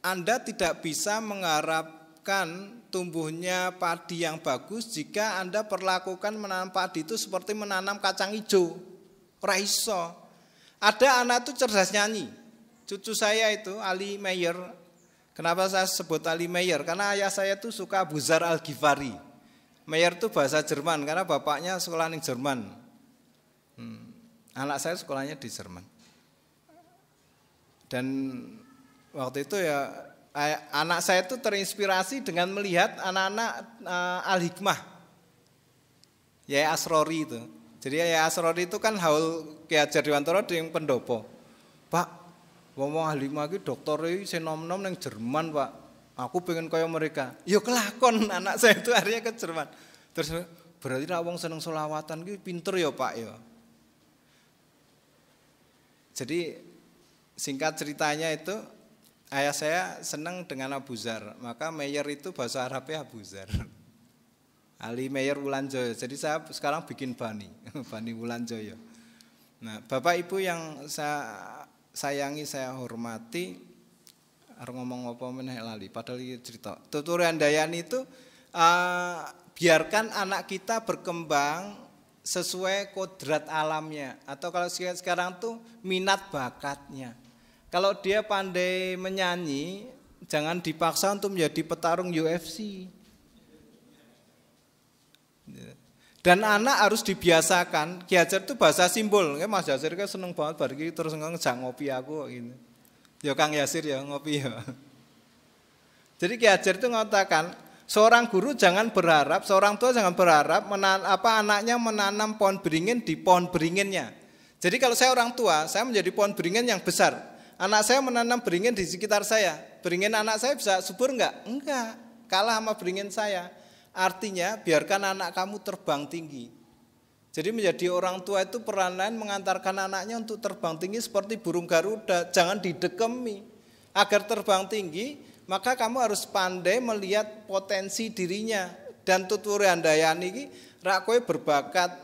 Anda tidak bisa mengharapkan tumbuhnya padi yang bagus jika Anda perlakukan menanam padi itu seperti menanam kacang hijau. Ora iso. Ada anak itu cerdas nyanyi. Cucu saya itu Ali Meyer. Kenapa saya sebut Ali Meyer? Karena ayah saya itu suka Abu Dzar Al-Ghifari. Meyer itu bahasa Jerman karena bapaknya sekolah di Jerman. Anak saya sekolahnya di Jerman. Dan waktu itu ya anak saya itu terinspirasi dengan melihat anak-anak Al-Hikmah, Yai Asrori itu. Jadi Yai Asrori itu kan haul Ki Hajar Dewantara yang pendopo. Pak, ngomong Al-Hikmah iki doktore sing nom-nom ning Jerman, Pak. Aku pengen kaya mereka. Ya kelakon anak saya itu akhirnya ke Jerman. Terus berarti nek wong seneng selawatan ki pinter ya, Pak ya. Jadi singkat ceritanya itu ayah saya senang dengan Abu Zar, maka Meyer itu bahasa Arabnya Abu Zar. Ali Meyer Wulanjoyo. Jadi saya sekarang bikin Bani, Bani Wulanjoyo. Nah, Bapak Ibu yang saya sayangi, saya hormati, harus ngomong apa meneh lali. Padahal ini cerita. Tuturi Handayani itu biarkan anak kita berkembang sesuai kodrat alamnya, atau kalau sekarang tuh minat bakatnya. Kalau dia pandai menyanyi, jangan dipaksa untuk menjadi petarung UFC. Dan anak harus dibiasakan. Ki Hajar itu bahasa simbol. Mas Yasir kan seneng banget bar iki terus ngejak ngopi aku ini. Ya Kang Yasir ya ngopi ya. Jadi Ki Hajar itu mengatakan, seorang guru jangan berharap, seorang tua jangan berharap anaknya menanam pohon beringin di pohon beringinnya. Jadi kalau saya orang tua, saya menjadi pohon beringin yang besar. Anak saya menanam beringin di sekitar saya. Beringin anak saya bisa subur enggak? Enggak, kalah sama beringin saya. Artinya biarkan anak kamu terbang tinggi. Jadi menjadi orang tua itu peran lain mengantarkan anaknya untuk terbang tinggi seperti burung Garuda. Jangan didekemi. Agar terbang tinggi, maka kamu harus pandai melihat potensi dirinya. Dan Tuturi Handayani ini rakoe berbakat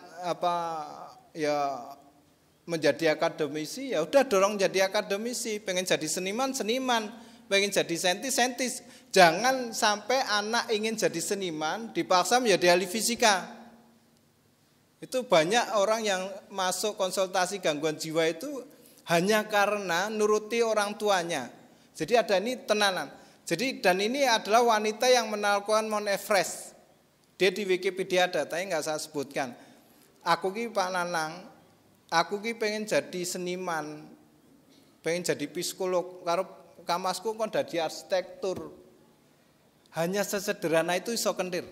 menjadi akademisi, ya udah dorong jadi akademisi. Pengen jadi seniman, pengen jadi saintis. Jangan sampai anak ingin jadi seniman dipaksa menjadi ahli fisika. Itu banyak orang yang masuk konsultasi gangguan jiwa itu hanya karena nuruti orang tuanya. Jadi ada ini tenanan. Jadi dan ini adalah wanita yang menaklukkan Mount Everest. Dia di Wikipedia ada, tapi nggak saya sebutkan. Aku ki Pak Nanang, aku ki pengen jadi seniman, pengen jadi psikolog. Karo kamasku kon dadi arsitektur. Hanya sesederhana itu iso kentir.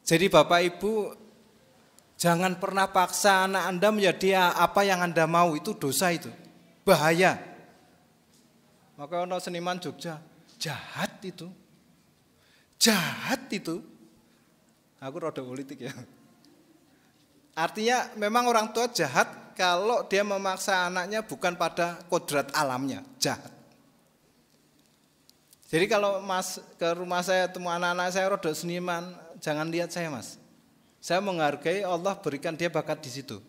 Jadi Bapak Ibu, jangan pernah paksa anak Anda menjadi apa yang Anda mau, itu dosa itu. Bahaya. Maka ono seniman Jogja, jahat itu. Jahat itu. Aku rada politik ya. Artinya memang orang tua jahat kalau dia memaksa anaknya bukan pada kodrat alamnya, jahat. Jadi kalau Mas ke rumah saya temu anak-anak saya rada seniman, jangan lihat saya Mas. Saya menghargai Allah berikan dia bakat di situ.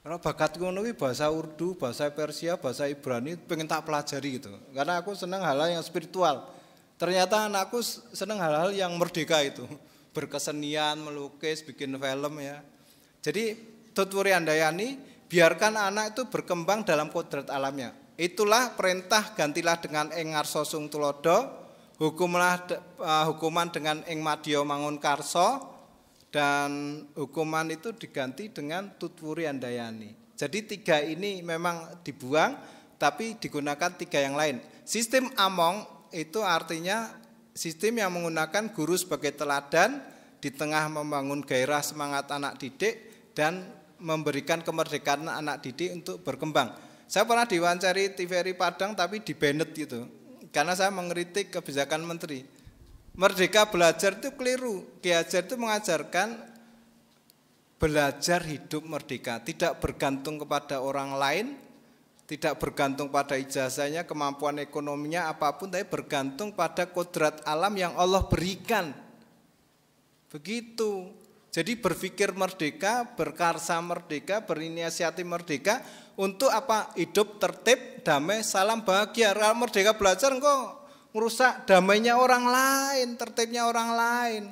Karena bakat ngono kuwi bahasa Urdu, bahasa Persia, bahasa Ibrani pengen tak pelajari gitu. Karena aku senang hal-hal yang spiritual. Ternyata anakku senang hal-hal yang merdeka itu. Berkesenian, melukis, bikin film ya. Jadi Tuturi Handayani biarkan anak itu berkembang dalam kodrat alamnya. Itulah perintah gantilah dengan ing ngarsa sung tulodo, hukuman dengan ing madya mangun karso, dan hukuman itu diganti dengan Tuturi Handayani. Jadi 3 ini memang dibuang, tapi digunakan 3 yang lain. Sistem Among itu artinya sistem yang menggunakan guru sebagai teladan, di tengah membangun gairah semangat anak didik, dan memberikan kemerdekaan anak didik untuk berkembang. Saya pernah diwawancari TVRI Padang tapi di Bennett gitu. Karena saya mengkritik kebijakan menteri. Merdeka belajar itu keliru. Ki Hajar itu mengajarkan belajar hidup merdeka, tidak bergantung kepada orang lain, tidak bergantung pada ijazahnya, kemampuan ekonominya apapun, tapi bergantung pada kodrat alam yang Allah berikan. Begitu. Jadi berpikir merdeka, berkarsa merdeka, berinisiatif merdeka untuk apa? Hidup tertib, damai, salam bahagia. Kalau merdeka belajar engkau merusak damainya orang lain, tertibnya orang lain.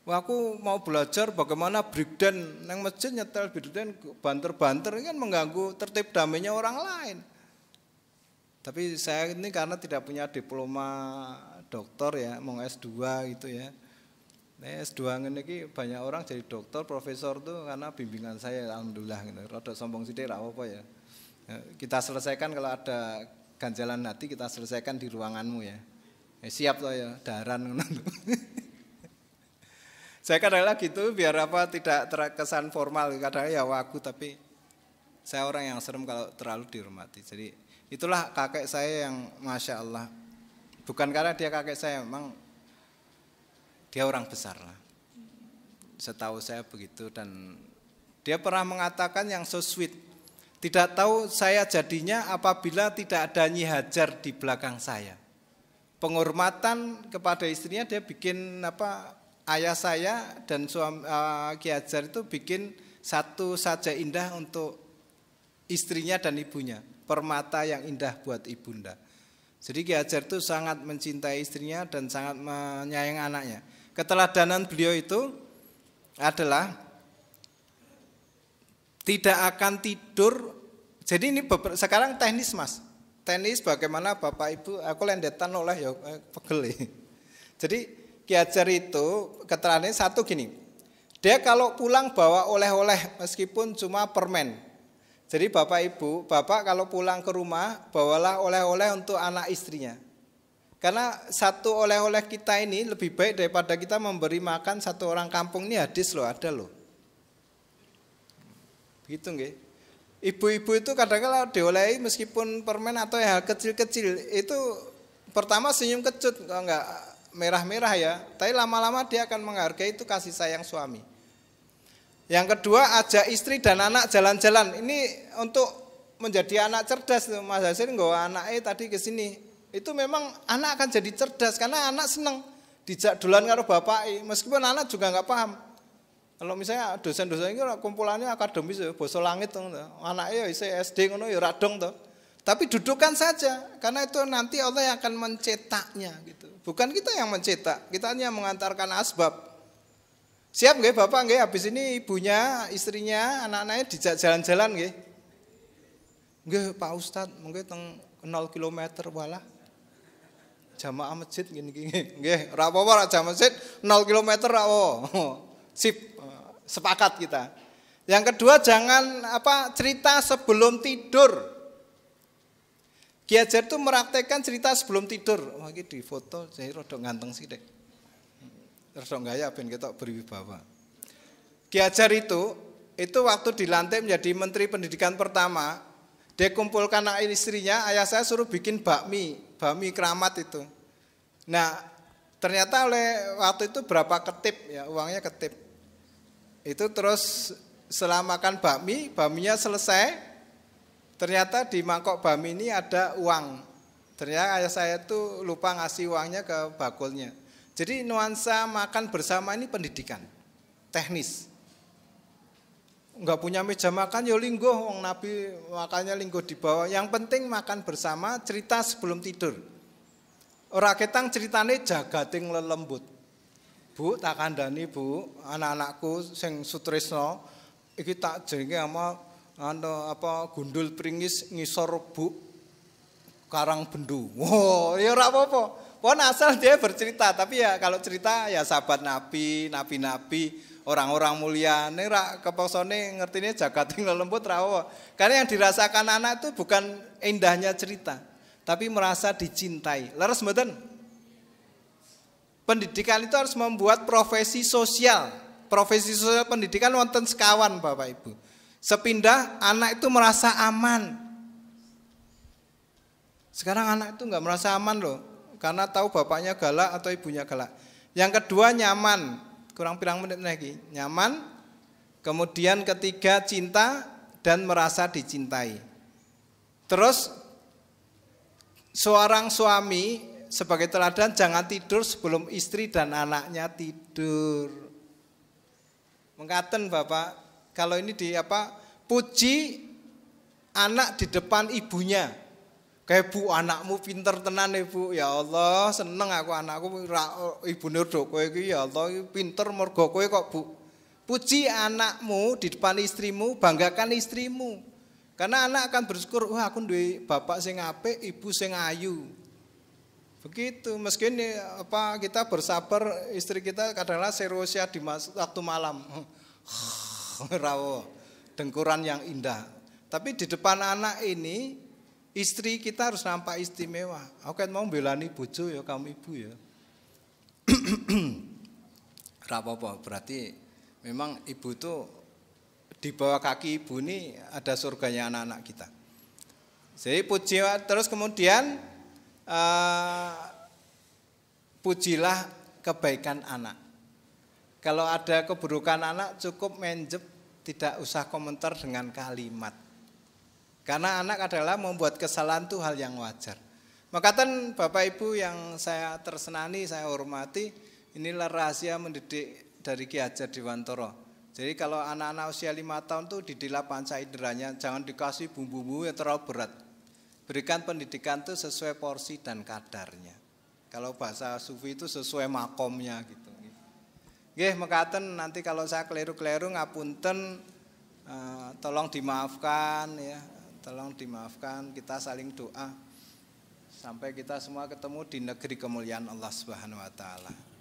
Wah, aku mau belajar bagaimana breakdance nang masjid nyetel breakdance banter-banter ini kan mengganggu tertib damainya orang lain. Tapi saya ini karena tidak punya diploma doktor ya, mau S2 gitu ya. S2 ngene iki banyak orang jadi dokter, profesor tuh karena bimbingan saya alhamdulillah gitu. Rada sombong sithik ra apa ya. Kita selesaikan kalau ada ganjalan hati kita selesaikan di ruanganmu ya. Siap toh ya, daran ngono. Saya kadang-kadang gitu biar apa tidak terkesan formal, kadang ya wagu tapi saya orang yang serem kalau terlalu dihormati. Jadi itulah kakek saya yang Masya Allah. Bukan karena dia kakek saya, memang dia orang besar lah. Setahu saya begitu dan dia pernah mengatakan yang so sweet. Tidak tahu saya jadinya apabila tidak ada Nyi Hajar di belakang saya. Penghormatan kepada istrinya dia bikin apa? Ayah saya dan suami Ki Hajar itu bikin satu saja indah untuk istrinya dan ibunya. Permata yang indah buat ibunda. Jadi Ki Hajar itu sangat mencintai istrinya dan sangat menyayangi anaknya. Keteladanan beliau itu adalah tidak akan tidur. Jadi ini sekarang teknis mas. Teknis bagaimana bapak ibu, aku lendetan oleh ya pegel. Jadi Ki Hajar itu keterangannya satu gini. Dia kalau pulang bawa oleh-oleh meskipun cuma permen. Jadi bapak ibu, bapak kalau pulang ke rumah bawalah oleh-oleh untuk anak istrinya. Karena satu oleh-oleh kita ini lebih baik daripada kita memberi makan satu orang kampung. Ini hadis loh, ada loh. Begitu nggih. Ibu-ibu itu kadang-kadang diolehi meskipun permen atau hal kecil-kecil itu pertama senyum kecut, kalau enggak merah-merah ya. Tapi lama-lama dia akan menghargai itu kasih sayang suami. Yang kedua ajak istri dan anak jalan-jalan. Ini untuk menjadi anak cerdas. Mas Hasil nggawa anaknya tadi ke sini. Itu memang anak akan jadi cerdas karena anak seneng dijak dolan karo bapak, meskipun anak juga nggak paham. Kalau misalnya dosen-dosen ini kumpulannya akademis ya, basa langit tuh, anaknya ya SD ngono ya radong tuh. Tapi dudukan saja karena itu nanti Allah yang akan mencetaknya gitu. Bukan kita yang mencetak, kita hanya mengantarkan asbab. Siap nggih bapak nggih, habis ini ibunya, istrinya, anak-anaknya dijak jalan-jalan nggih. Nggih Pak Ustadz, mungkin teng 0 km walah. Jamaah masjid gini-gini. Nggih, ora apa-apa jamaah masjid 0 km ra sip, sepakat kita. Yang kedua jangan cerita sebelum tidur. Ki Hajar itu meraktekkan cerita sebelum tidur. Wah iki di foto saya rada ganteng sithik. Rada gaya ben ketok berwibawa. Ki Hajar itu waktu dilantik menjadi Menteri Pendidikan pertama, dia kumpulkan anak istrinya, ayah saya suruh bikin bakmi keramat itu. Nah, ternyata oleh waktu itu berapa ketip ya, uangnya ketip. Itu terus setelah makan bakminya selesai, ternyata di mangkok bakmi ini ada uang. Ternyata ayah saya itu lupa ngasih uangnya ke bakulnya. Jadi nuansa makan bersama ini pendidikan, teknis. Enggak punya meja makan ya linggo, wong Nabi makannya linggo di bawah. Yang penting makan bersama, cerita sebelum tidur. Ora ketang ceritane jagating lelembut. Bu, tak kandhani Bu, anak-anakku sing sutresna iki tak jenenge gundul pringis ngisor Bu Karang Bendu. Wow, ya ora apa-apa. Pon asal dia bercerita, tapi ya kalau cerita ya sahabat Nabi, nabi-nabi, orang-orang mulia, ini keposone ngertine jagating lelembut rawa. Karena yang dirasakan anak itu bukan indahnya cerita, tapi merasa dicintai. Leres mboten? Pendidikan itu harus membuat profesi sosial. Profesi sosial pendidikan wonten sekawan Bapak Ibu. Sepindah anak itu merasa aman. Sekarang anak itu enggak merasa aman loh, karena tahu bapaknya galak atau ibunya galak. Yang kedua nyaman. Kurang pirang menit lagi. Nyaman. Kemudian ketiga cinta dan merasa dicintai. Terus seorang suami sebagai teladan jangan tidur sebelum istri dan anaknya tidur. Mengkaten Bapak, kalau ini puji anak di depan ibunya. Kayak Bu, anakmu pinter tenan ya Bu. Ya Allah, seneng aku anakku ibune nduk kowe iki ya Allah pinter mergo kowe kok Bu. Puji anakmu di depan istrimu, banggakan istrimu. Karena anak akan bersyukur, wah aku duwe bapak sing apik, ibu sing ayu. Begitu, meski ini kita bersabar, istri kita kadang-kadang serosia di waktu malam. Rawo, dengkuran yang indah. Tapi di depan anak ini istri kita harus nampak istimewa. Aku kan mau belani bojo ya kamu ibu ya. Rapopo, berarti memang ibu tuh di bawah kaki ibu ini ada surganya anak-anak kita. Jadi puji, terus kemudian pujilah kebaikan anak. Kalau ada keburukan anak cukup menjep, tidak usah komentar dengan kalimat. Karena anak adalah membuat kesalahan itu hal yang wajar. Makatan Bapak Ibu yang saya tersenani, saya hormati, inilah rahasia mendidik dari Ki Hajar Dewantara. Jadi kalau anak-anak usia 5 tahun tuh didilah panca inderanya, jangan dikasih bumbu-bumbu yang terlalu berat. Berikan pendidikan itu sesuai porsi dan kadarnya. Kalau bahasa sufi itu sesuai makomnya gitu. Nggih, mekaten nanti kalau saya keliru-keliru ngapunten, tolong dimaafkan ya. Tolong dimaafkan, kita saling doa sampai kita semua ketemu di negeri kemuliaan Allah Subhanahu wa taala.